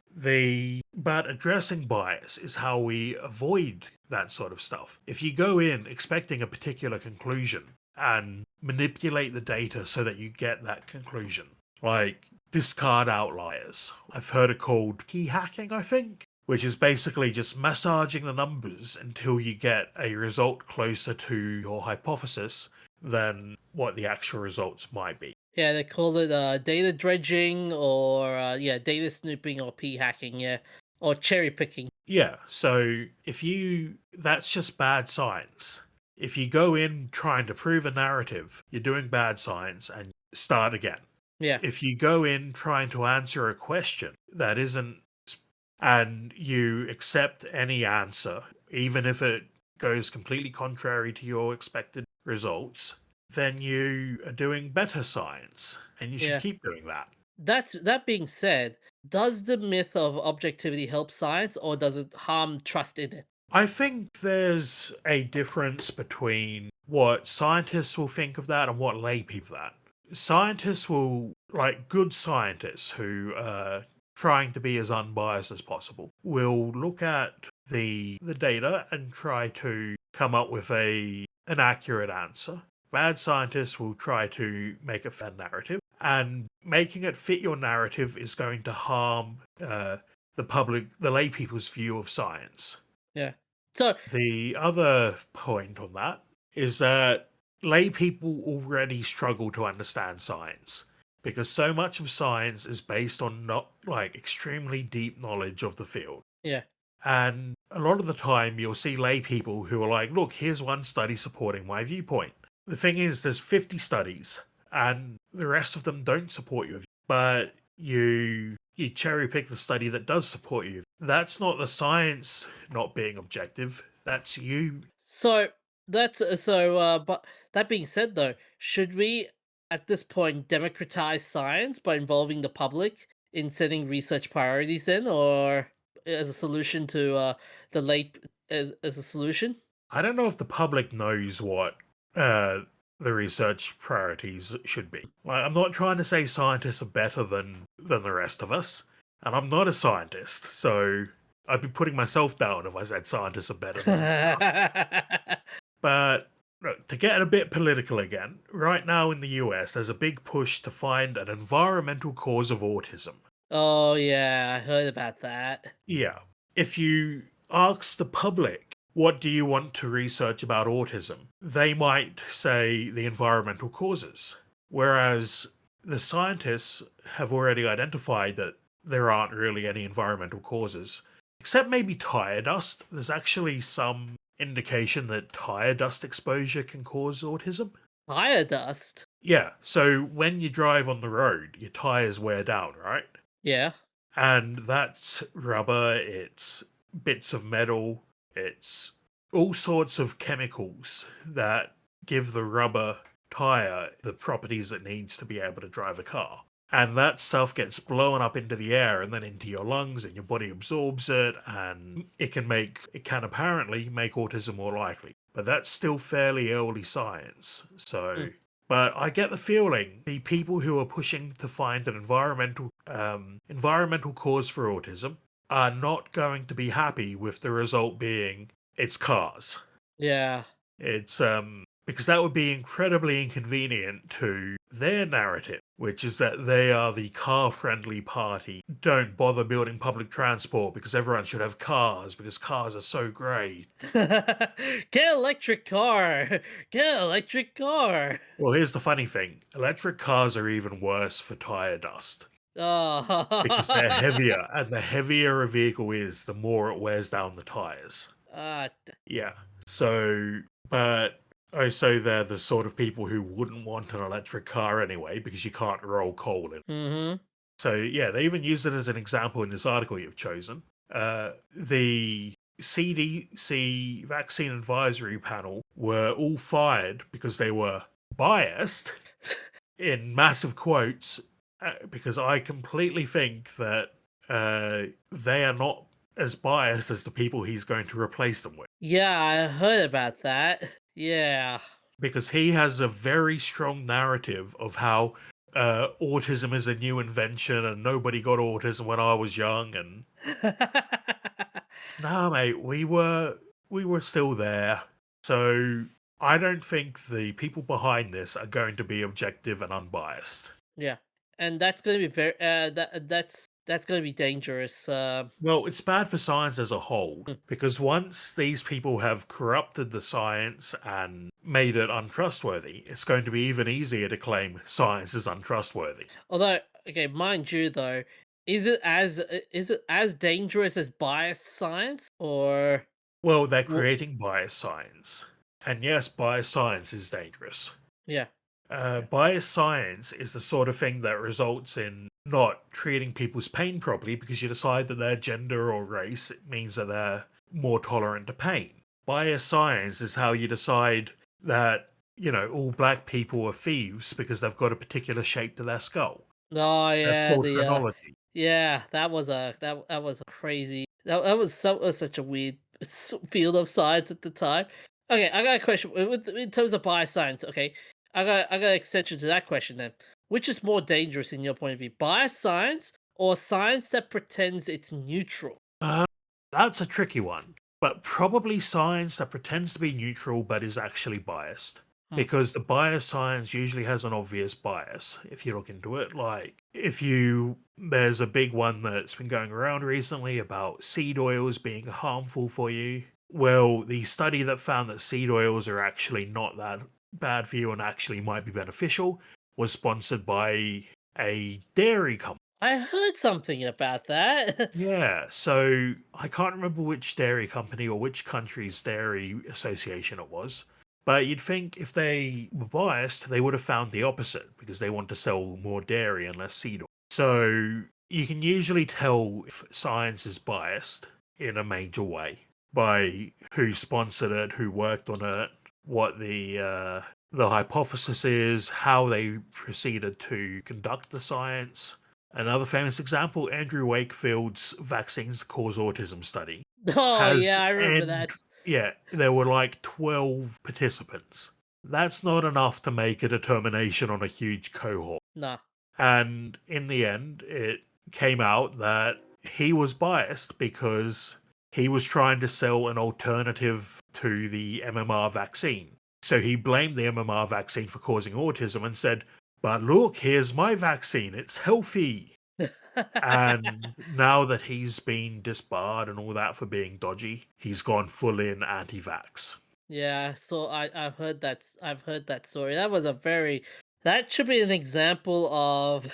But addressing bias is how we avoid that sort of stuff. If you go in expecting a particular conclusion and manipulate the data so that you get that conclusion, like discard outliers. I've heard it called key hacking, I think, which is basically just massaging the numbers until you get a result closer to your hypothesis than what the actual results might be. Yeah, they call it data dredging or yeah, data snooping or p hacking. Yeah, or cherry picking. Yeah, so that's just bad science. If you go in trying to prove a narrative, you're doing bad science and start again. Yeah. If you go in trying to answer a question that isn't, and you accept any answer, even if it goes completely contrary to your expected results, then you are doing better science, and you should Yeah. keep doing that. That being said, does the myth of objectivity help science or does it harm trust in it? I think there's a difference between what scientists will think of that and what lay people that. Scientists will, like good scientists who are trying to be as unbiased as possible, will look at the data and try to come up with an accurate answer. Bad scientists will try to make a fair narrative, and making it fit your narrative is going to harm the lay people's view of science. Yeah. So The other point on that is that lay people already struggle to understand science because so much of science is based on not like extremely deep knowledge of the field. yeah. And a lot of the time you'll see lay people who are like, look, here's one study supporting my viewpoint. The thing is there's 50 studies and the rest of them don't support your view. But you cherry pick the study that does support you. That's not the science not being objective. That's you. So but that being said though, should we at this point democratize science by involving the public in setting research priorities then or as a solution to the late as a solution? I don't know if the public knows what uh, the research priorities should be. Like, I'm not trying to say scientists are better than the rest of us, and I'm not a scientist, so I'd be putting myself down if I said scientists are better than. But look, to get a bit political again, right now in the US, there's a big push to find an environmental cause of autism. Oh yeah, I heard about that. Yeah. If you ask the public, what do you want to research about autism? They might say the environmental causes. Whereas the scientists have already identified that there aren't really any environmental causes. Except maybe tire dust. There's actually some indication that tire dust exposure can cause autism. Fire dust. Yeah, so when you drive on the road, your tires wear down, right? Yeah. And that's rubber, it's bits of metal, it's all sorts of chemicals that give the rubber tire the properties it needs to be able to drive a car. And that stuff gets blown up into the air and then into your lungs, and your body absorbs it, and it can apparently make autism more likely. But that's still fairly early science. Mm. But I get the feeling the people who are pushing to find an environmental cause for autism are not going to be happy with the result being it's cars. Yeah. It's because that would be incredibly inconvenient to their narrative, which is that they are the car-friendly party. Don't bother building public transport because everyone should have cars because cars are so great. Get electric car. Get electric car. Well, here's the funny thing. Electric cars are even worse for tire dust because they're Oh. heavier, and the heavier a vehicle is, the more it wears down the tires. uh, Yeah. So, but also they're the sort of people who wouldn't want an electric car anyway because you can't roll coal in. mm-hmm. So yeah, they even use it as an example in this article you've chosen. The CDC Vaccine Advisory Panel were all fired because they were biased, in massive quotes, because I completely think that they are not as biased as the people he's going to replace them with. Yeah, I heard about that. Yeah. Because he has a very strong narrative of how autism is a new invention and nobody got autism when I was young. And no, mate, we were still there. So I don't think the people behind this are going to be objective and unbiased. Yeah, and that's gonna be very that's gonna be dangerous. Well, it's bad for science as a whole, Mm. because once these people have corrupted the science and made it untrustworthy, it's going to be even easier to claim science is untrustworthy. Although, okay, mind you, though, is it as dangerous as biased science, or Well, they're well, creating biased science. And yes, biased science is dangerous. yeah, yeah. Biased science is the sort of thing that results in not treating people's pain properly because you decide that their gender or race means that they're more tolerant to pain. Biased science is how you decide that, all black people are thieves because they've got a particular shape to their skull. Oh That's yeah, called the phrenology. yeah, that was a crazy that was such a weird field of science at the time. Okay, I got a question in terms of bias science. Okay, I got an extension to that question then. Which is more dangerous in your point of view, bias science or science that pretends it's neutral? Uh, that's a tricky one, but probably science that pretends to be neutral but is actually biased. Hmm. Because the biased science usually has an obvious bias if you look into it. Like, there's a big one that's been going around recently about seed oils being harmful for you. Well, the study that found that seed oils are actually not that bad for you and actually might be beneficial was sponsored by a dairy company. I heard something about that. Yeah, so I can't remember which dairy company or which country's dairy association it was, but you'd think if they were biased, they would have found the opposite because they want to sell more dairy and less seed oil. So you can usually tell if science is biased in a major way by who sponsored it, who worked on it, what the hypothesis is, how they proceeded to conduct the science. Another famous example, Andrew Wakefield's vaccines cause autism study Oh has, yeah, I remember and that. yeah, there were like 12 participants. That's not enough to make a determination on a huge cohort. Nah. And in the end, it came out that he was biased because he was trying to sell an alternative to the MMR vaccine. So he blamed the MMR vaccine for causing autism and said, but look, here's my vaccine, it's healthy. And now that he's been disbarred and all that for being dodgy, he's gone full in anti-vax. Yeah, so I've heard that story. That was a very that should be an example of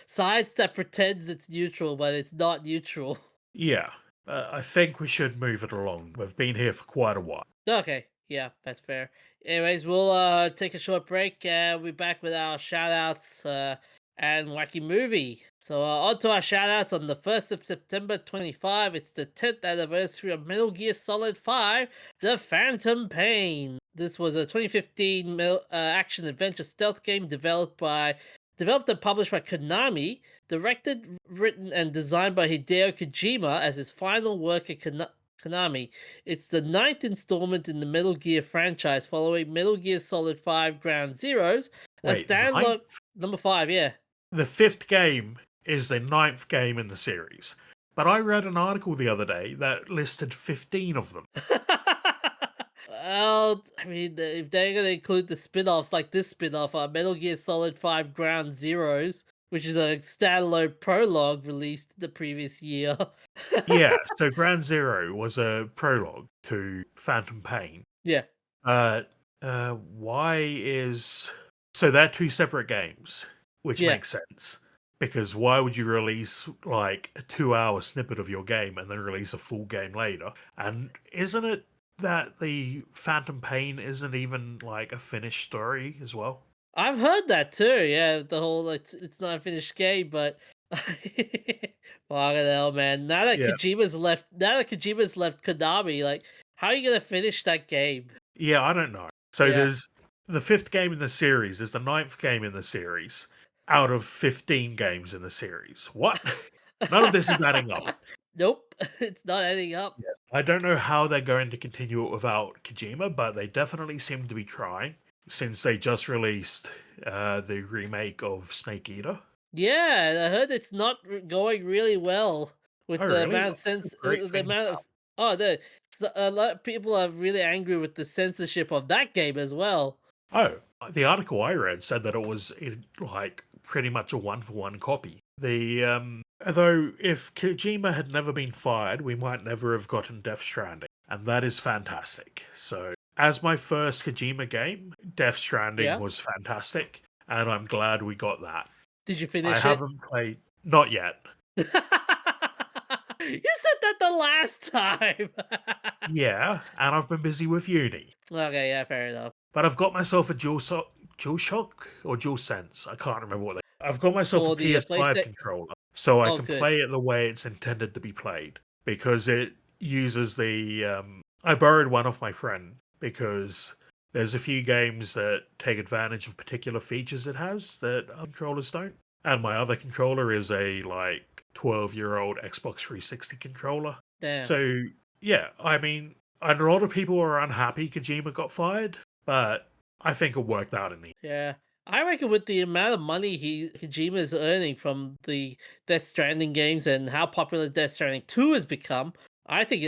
science that pretends it's neutral, but it's not neutral. Yeah, I think we should move it along. We've been here for quite a while. Okay, yeah, that's fair. Anyways, we'll take a short break. We'll be back with our shout outs and wacky movie. So on to our shout outs on the 1st of September 25. It's the 10th anniversary of Metal Gear Solid 5, The Phantom Pain. This was a 2015 action adventure stealth game developed and published by Konami, directed, written, and designed by Hideo Kojima as his final work at Konami. It's the ninth installment in the Metal Gear franchise, following Metal Gear Solid 5 Ground Zeroes, a Wait, standalone number 5. Yeah. the fifth game is the ninth game in the series. But I read an article the other day that listed 15 of them. Well, I mean, if they're gonna include the spin-offs like this spin-off, Metal Gear Solid 5 Ground Zeroes, which is a standalone prologue released the previous year. Yeah, so Ground Zero was a prologue to Phantom Pain. Yeah. Uh, why is so they're two separate games, which Yeah. makes sense. Because why would you release like a 2 hour snippet of your game and then release a full game later? And isn't it that the Phantom Pain isn't even like a finished story as well? I've heard that too. Yeah, the whole it's not a finished game, but fucking hell, man. Yeah. Now that Kojima's left Konami, like, how are you gonna finish that game? Yeah, I don't know. So Yeah. there's the fifth game in the series is the ninth game in the series out of 15 games in the series. What? None of this is adding up. Nope, it's not adding up. Yes. I don't know how they're going to continue it without Kojima, but they definitely seem to be trying since they just released the remake of Snake Eater. Yeah, and I heard it's not going really well Oh, with the really? amount of I've heard great the things amount about. of a lot of people are really angry with the censorship of that game as well. Oh, the article I read said that it was like pretty much a one for one copy. The Though if Kojima had never been fired, we might never have gotten Death Stranding, and that is fantastic. So, as my first Kojima game, Death Stranding Yeah. was fantastic, and I'm glad we got that. Did you I finish it? haven't played, not yet. You said that the last time. Yeah, and I've been busy with uni. Okay, yeah, fair enough. But I've got myself a DualShock or DualSense. I can't remember what they. I've got myself a For the PS5 PlayStation. controller, so I Oh, can good. play it the way it's intended to be played because it uses the. I borrowed one off my friend because there's a few games that take advantage of particular features it has that other controllers don't, and my other controller is a like 12-year-old Xbox 360 controller. Damn. So yeah, I mean, and a lot of people are unhappy Kojima got fired, but I think it worked out in the end. Yeah. I reckon with the amount of money Kojima is earning from the Death Stranding games and how popular Death Stranding 2 has become, I think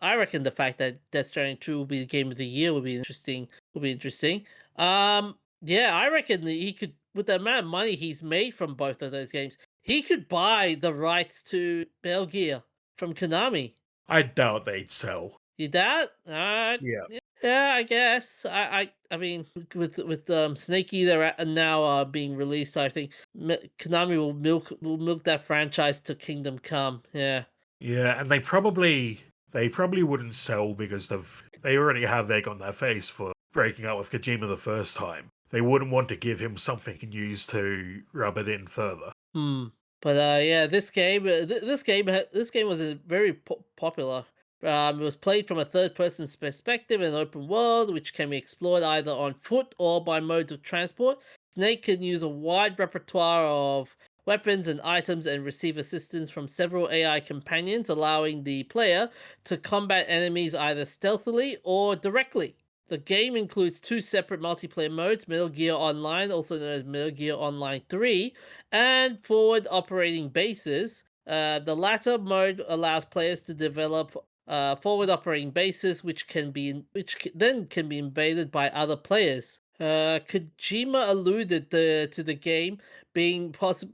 I reckon the fact that Death Stranding 2 will be the game of the year will be interesting. Will be interesting. Yeah, I reckon that he could, with the amount of money he's made from both of those games, he could buy the rights to Metal Gear from Konami. I doubt they'd sell. You doubt? Yeah. Yeah, I guess. I mean, with Snake Eater now being released, I think Konami will milk that franchise to Kingdom Come. Yeah. Yeah, and they probably wouldn't sell because they already have egg on their face for breaking up with Kojima the first time. They wouldn't want to give him something he can use to rub it in further. Hmm. But yeah, this game was very popular. It was played from a third person's perspective in an open world, which can be explored either on foot or by modes of transport. Snake can use a wide repertoire of weapons and items and receive assistance from several AI companions, allowing the player to combat enemies either stealthily or directly. The game includes two separate multiplayer modes: Metal Gear Online, also known as Metal Gear Online 3, and forward operating bases. The latter mode allows players to develop forward operating bases, then can be invaded by other players. Kojima alluded to the being possible.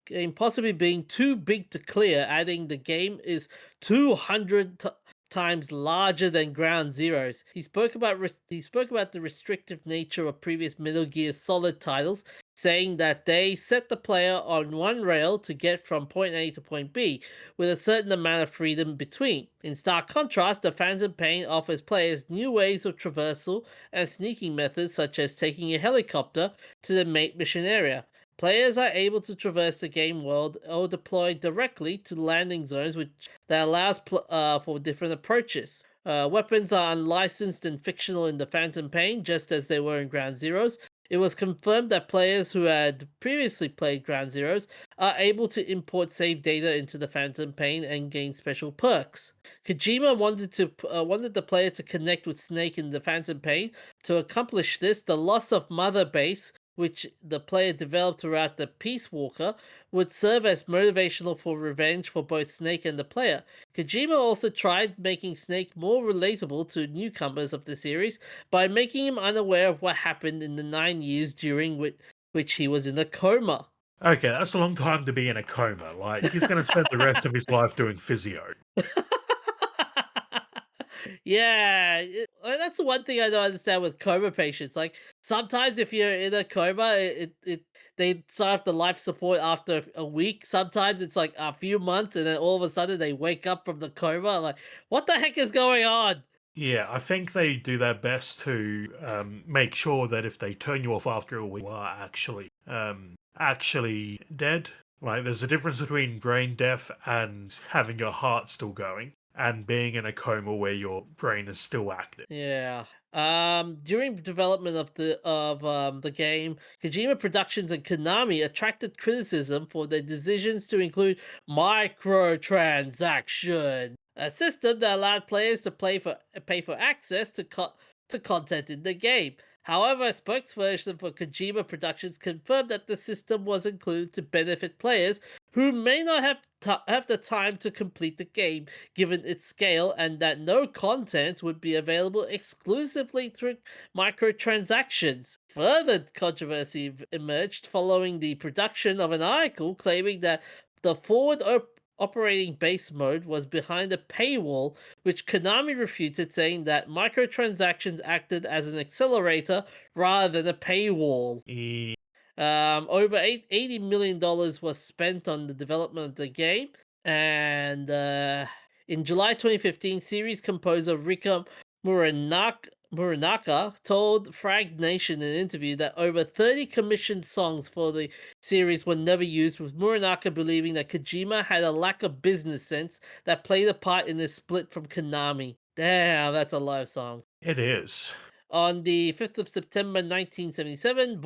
Game possibly being too big to clear, adding the game is 200 times larger than Ground Zeroes. He spoke about the restrictive nature of previous Metal Gear Solid titles, saying that they set the player on one rail to get from point A to point B, with a certain amount of freedom between. In stark contrast, the Phantom Pain offers players new ways of traversal and sneaking methods, such as taking a helicopter to the main mission area. Players are able to traverse the game world or deploy directly to landing zones, which that allows for different approaches. Weapons are unlicensed and fictional in the Phantom Pain, just as they were in Ground Zeroes. It was confirmed that players who had previously played Ground Zeroes are able to import save data into the Phantom Pain and gain special perks. Kojima wanted the player to connect with Snake in the Phantom Pain. To accomplish this, the loss of Mother Base which the player developed throughout the Peace Walker, would serve as motivational for revenge for both Snake and the player. Kojima also tried making Snake more relatable to newcomers of the series by making him unaware of what happened in the 9 years during which he was in a coma. Okay, that's a long time to be in a coma. Like, he's going to spend the rest of his life doing physio. Yeah, that's the one thing I don't understand with coma patients. Like sometimes if you're in a coma, they start off the life support after a week. Sometimes it's like a few months, and then all of a sudden they wake up from the coma. Like, what the heck is going on? Yeah, I think they do their best to make sure that if they turn you off after a week, you are actually dead. Like, there's a difference between brain death and having your heart still going, and being in a coma where your brain is still active. Yeah. During development of the game, Kojima Productions and Konami attracted criticism for their decisions to include microtransaction, a system that allowed players to pay for access to content in the game. However, a spokesperson for Kojima Productions confirmed that the system was included to benefit players who may not have the time to complete the game given its scale, and that no content would be available exclusively through microtransactions. Further controversy emerged following the production of an article claiming that the operating base mode was behind a paywall, which Konami refuted, saying that microtransactions acted as an accelerator rather than a paywall. Over $80 million was spent on the development of the game, and in July 2015, series composer Rika Muranaka told Frag Nation in an interview that over 30 commissioned songs for the series were never used, with Muranaka believing that Kojima had a lack of business sense that played a part in this split from Konami. Damn, that's a lot of songs. It is. On the 5th of September 1977,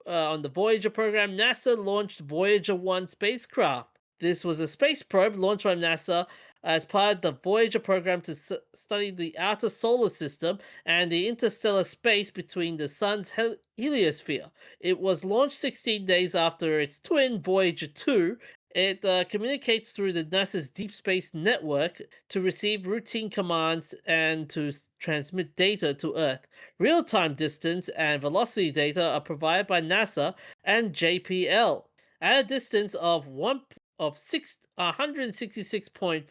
on the Voyager program, NASA launched Voyager 1 spacecraft. This was a space probe launched by NASA as part of the Voyager program to study the outer solar system and the interstellar space between the sun's heliosphere. It was launched 16 days after its twin, Voyager 2. It communicates through the NASA's Deep Space Network to receive routine commands and to transmit data to Earth. Real-time distance and velocity data are provided by NASA and JPL. At a distance of 166.40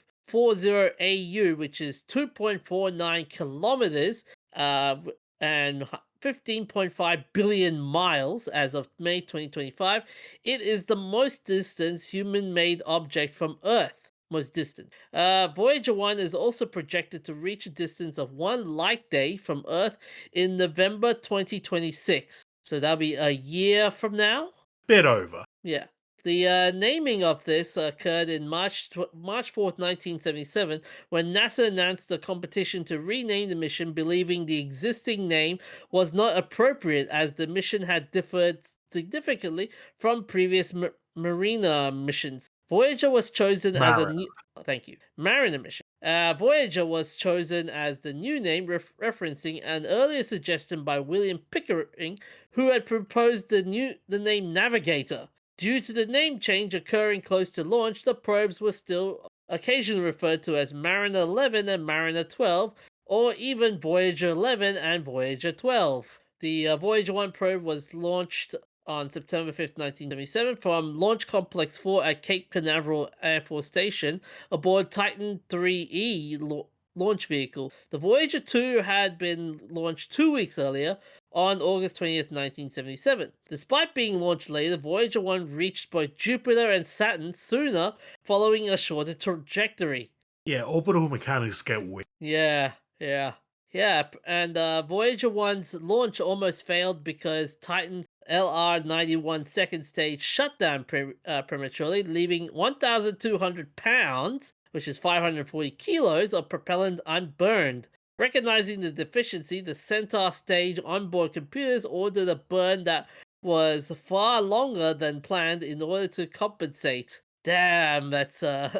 AU, which is 2.49 kilometers, and 15.5 billion miles as of May 2025, it is the most distant human-made object from Earth. Most distant. Voyager 1 is also projected to reach a distance of 1 light day from Earth in November 2026. So that'll be a year from now? Bit over. Yeah. The naming of this occurred in March 4th, 1977, when NASA announced a competition to rename the mission, believing the existing name was not appropriate as the mission had differed significantly from previous Mariner missions. Voyager was chosen as a new... Thank you. Mariner mission. Voyager was chosen as the new name, referencing an earlier suggestion by William Pickering, who had proposed the name Navigator. Due to the name change occurring close to launch, the probes were still occasionally referred to as Mariner 11 and Mariner 12, or even Voyager 11 and Voyager 12. The Voyager 1 probe was launched on September 5th, 1977 from Launch Complex 4 at Cape Canaveral Air Force Station aboard Titan 3E launch vehicle. The Voyager 2 had been launched 2 weeks earlier, on August 20th, 1977. Despite being launched later, Voyager 1 reached both Jupiter and Saturn sooner, following a shorter trajectory. Yeah, orbital mechanics get weird. Yeah, and Voyager 1's launch almost failed because Titan's LR-91 second stage shut down prematurely, leaving 1,200 pounds, which is 540 kilos, of propellant unburned. Recognizing the deficiency, the Centaur stage onboard computers ordered a burn that was far longer than planned in order to compensate. Damn, that's I'm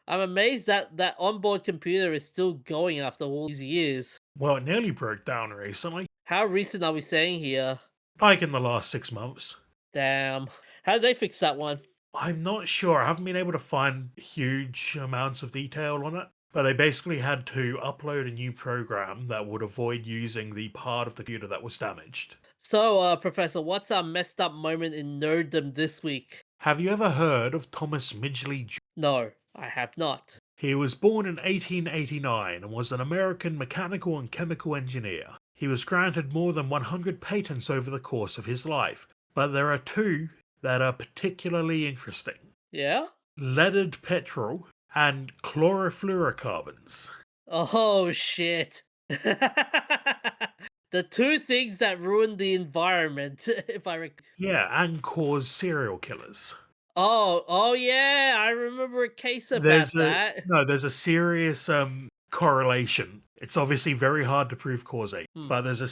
amazed that onboard computer is still going after all these years. Well, it nearly broke down recently. How recent are we saying here? like in the last 6 months. Damn. How did they fix that one? I'm not sure. I haven't been able to find huge amounts of detail on it, but they basically had to upload a new program that would avoid using the part of the computer that was damaged. So, Professor, what's our messed up moment in nerddom this week? Have you ever heard of Thomas Midgley Jr.? No, I have not. He was born in 1889 and was an American mechanical and chemical engineer. He was granted more than 100 patents over the course of his life, but there are two that are particularly interesting: Yeah? leaded petrol and chlorofluorocarbons. Oh, shit. The two things that ruined the environment, if I recall. Yeah, and cause serial killers. Oh, yeah, I remember a case about that. There's a serious correlation. It's obviously very hard to prove causation, but there's a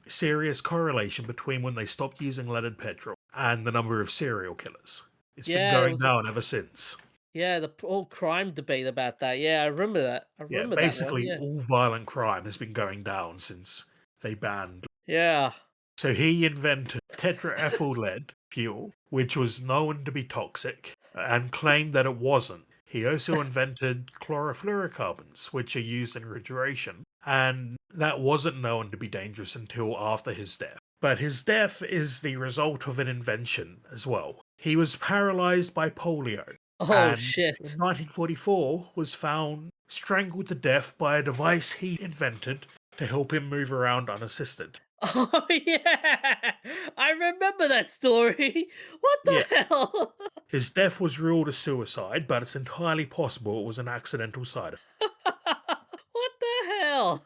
serious correlation between when they stopped using leaded petrol and the number of serial killers. It's been Yeah, there going was down ever since. yeah, the whole crime debate about that. Yeah, I remember that. I Yeah, remember that one. basically Yeah. all violent crime has been going down since they banned. Yeah. So he invented tetraethyl lead fuel, which was known to be toxic, and claimed that it wasn't. He also invented chlorofluorocarbons, which are used in refrigeration, and that wasn't known to be dangerous until after his death. But his death is the result of an invention as well. He was paralyzed by polio, Oh, and shit. in 1944 was found strangled to death by a device he invented to help him move around unassisted. Oh, yeah. I remember that story. What Yeah. the hell? His death was ruled a suicide, but it's entirely possible it was an accidental side effect. What the hell?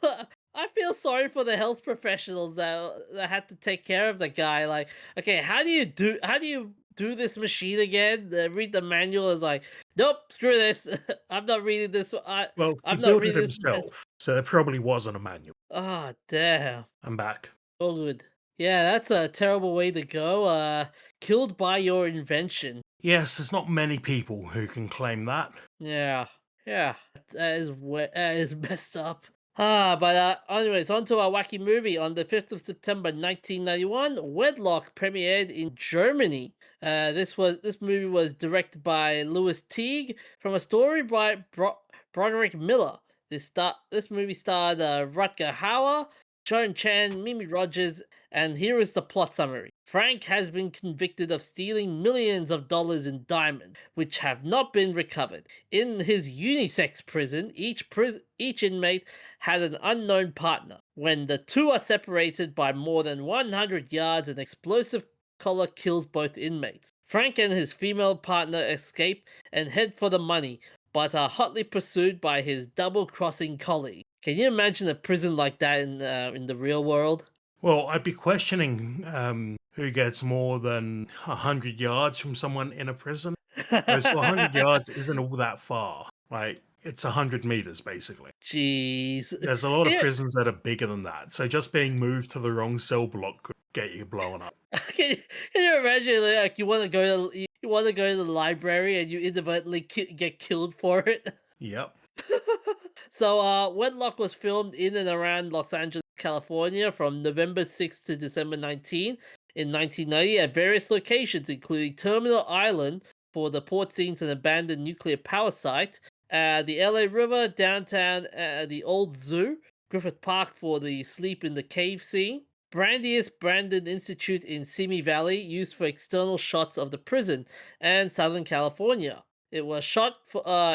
I feel sorry for the health professionals that had to take care of the guy. Like, okay, how do you do this machine again? Read the manual is like, nope, screw this. I'm not reading this. Well, he I'm not built it reading this. himself, so there probably wasn't a manual. Oh, damn. I'm back. Oh, good. Yeah, that's a terrible way to go. Killed by your invention. Yes, there's not many people who can claim that. Yeah, yeah, that is messed up. But anyways, on to our wacky movie. On the 5th of September 1991, Wedlock premiered in Germany. This movie was directed by Louis Teague from a story by Broderick Miller. This movie starred Rutger Hauer, Joan Chan, Mimi Rogers, and here is the plot summary. Frank has been convicted of stealing millions of dollars in diamonds, which have not been recovered. In his unisex prison, each inmate had an unknown partner. When the two are separated by more than 100 yards, an explosive collar kills both inmates. Frank and his female partner escape and head for the money, but are hotly pursued by his double-crossing colleague. Can you imagine a prison like that in the real world? Well, I'd be questioning who gets more than 100 yards from someone in a prison. So 100 yards isn't all that far. Like, it's 100 meters, basically. Jeez. There's a lot of Yeah. prisons that are bigger than that, so just being moved to the wrong cell block could get you blown up. Can, can you imagine like you want to go to the library and you inadvertently get killed for it? Yep. So, Wedlock was filmed in and around Los Angeles, California from November 6th to December 19 in 1990 at various locations, including Terminal Island for the port scenes and abandoned nuclear power site, the LA River, downtown, the Old Zoo, Griffith Park for the sleep in the cave scene, Brandeis Brandon Institute in Simi Valley, used for external shots of the prison, and Southern California. It was shot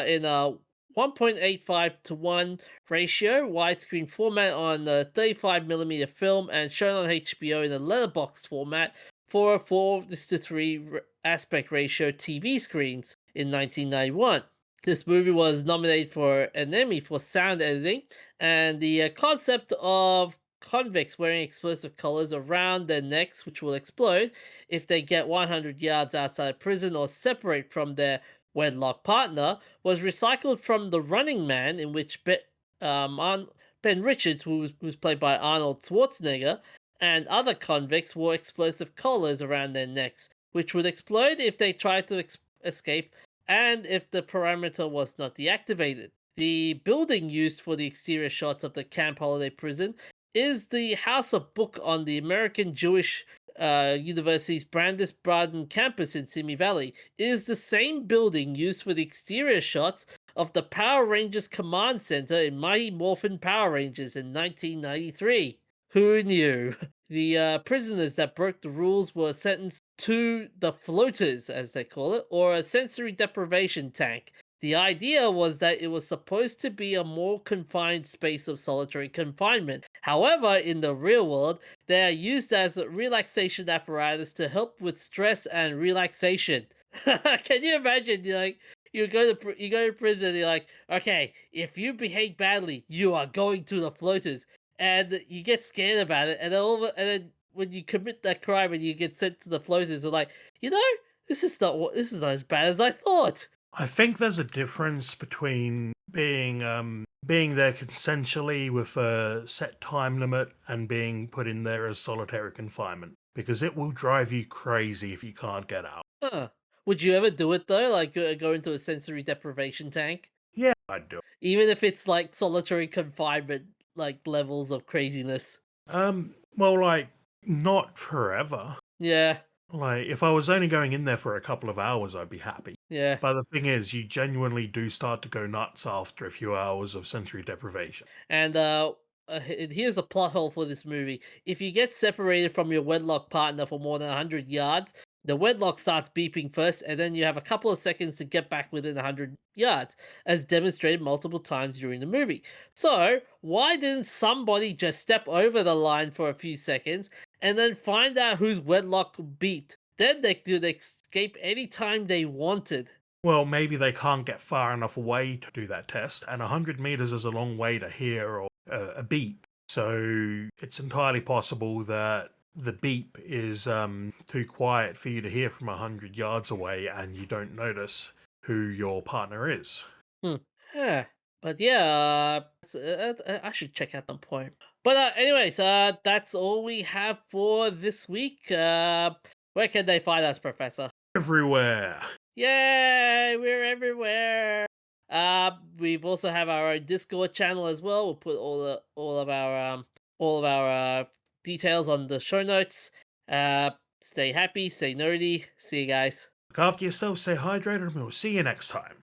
in a 1.85 to 1 ratio widescreen format on 35mm film and shown on HBO in a letterboxd format for a 4:3 aspect ratio TV screens in 1991. This movie was nominated for an Emmy for sound editing, and the concept of convicts wearing explosive collars around their necks, which will explode if they get 100 yards outside prison or separate from their wedlock partner, was recycled from The Running Man, in which Ben Richards, who was played by Arnold Schwarzenegger, and other convicts wore explosive collars around their necks, which would explode if they tried to escape and if the parameter was not deactivated. The building used for the exterior shots of the Camp Holiday prison is the House of Book on the American Jewish University's Brandis Braden campus in Simi Valley. It is the same building used for the exterior shots of the Power Rangers Command Center in Mighty Morphin Power Rangers in 1993. Who knew? The prisoners that broke the rules were sentenced to the floaters, as they call it, or a sensory deprivation tank. The idea was that it was supposed to be a more confined space of solitary confinement. However, in the real world, they are used as a relaxation apparatus to help with stress and relaxation. Can you imagine? You're like, you go to prison. You're like, okay, if you behave badly, you are going to the floaters, and you get scared about it, and and then when you commit that crime and you get sent to the floaters, they're like, you know, this is not as bad as I thought. I think there's a difference between being there consensually with a set time limit and being put in there as solitary confinement, because it will drive you crazy if you can't get out. Huh. Would you ever do it though? Like go into a sensory deprivation tank, Yeah, I'd do it. even if it's like solitary confinement, like levels of craziness. Well, like, not forever. Yeah, Like, if I was only going in there for a couple of hours, I'd be happy. yeah. But the thing is, you genuinely do start to go nuts after a few hours of sensory deprivation. And here's a plot hole for this movie. If you get separated from your wedlock partner for more than 100 yards, the wedlock starts beeping first, and then you have a couple of seconds to get back within 100 yards, as demonstrated multiple times during the movie. So, why didn't somebody just step over the line for a few seconds and then find out whose wedlock beeped? Then they could escape anytime they wanted. Well, maybe they can't get far enough away to do that test, and 100 meters is a long way to hear or a beep. So it's entirely possible that the beep is too quiet for you to hear from 100 yards away, and you don't notice who your partner is. Hmm. Yeah. But yeah, I should check out some point. But anyways, that's all we have for this week. Where can they find us, Professor? Everywhere. Yay, we're everywhere. We've also have our own Discord channel as well. We'll put all of our details on the show notes. Stay happy, stay nerdy. See you guys. Look after yourself, stay hydrated, and we'll see you next time.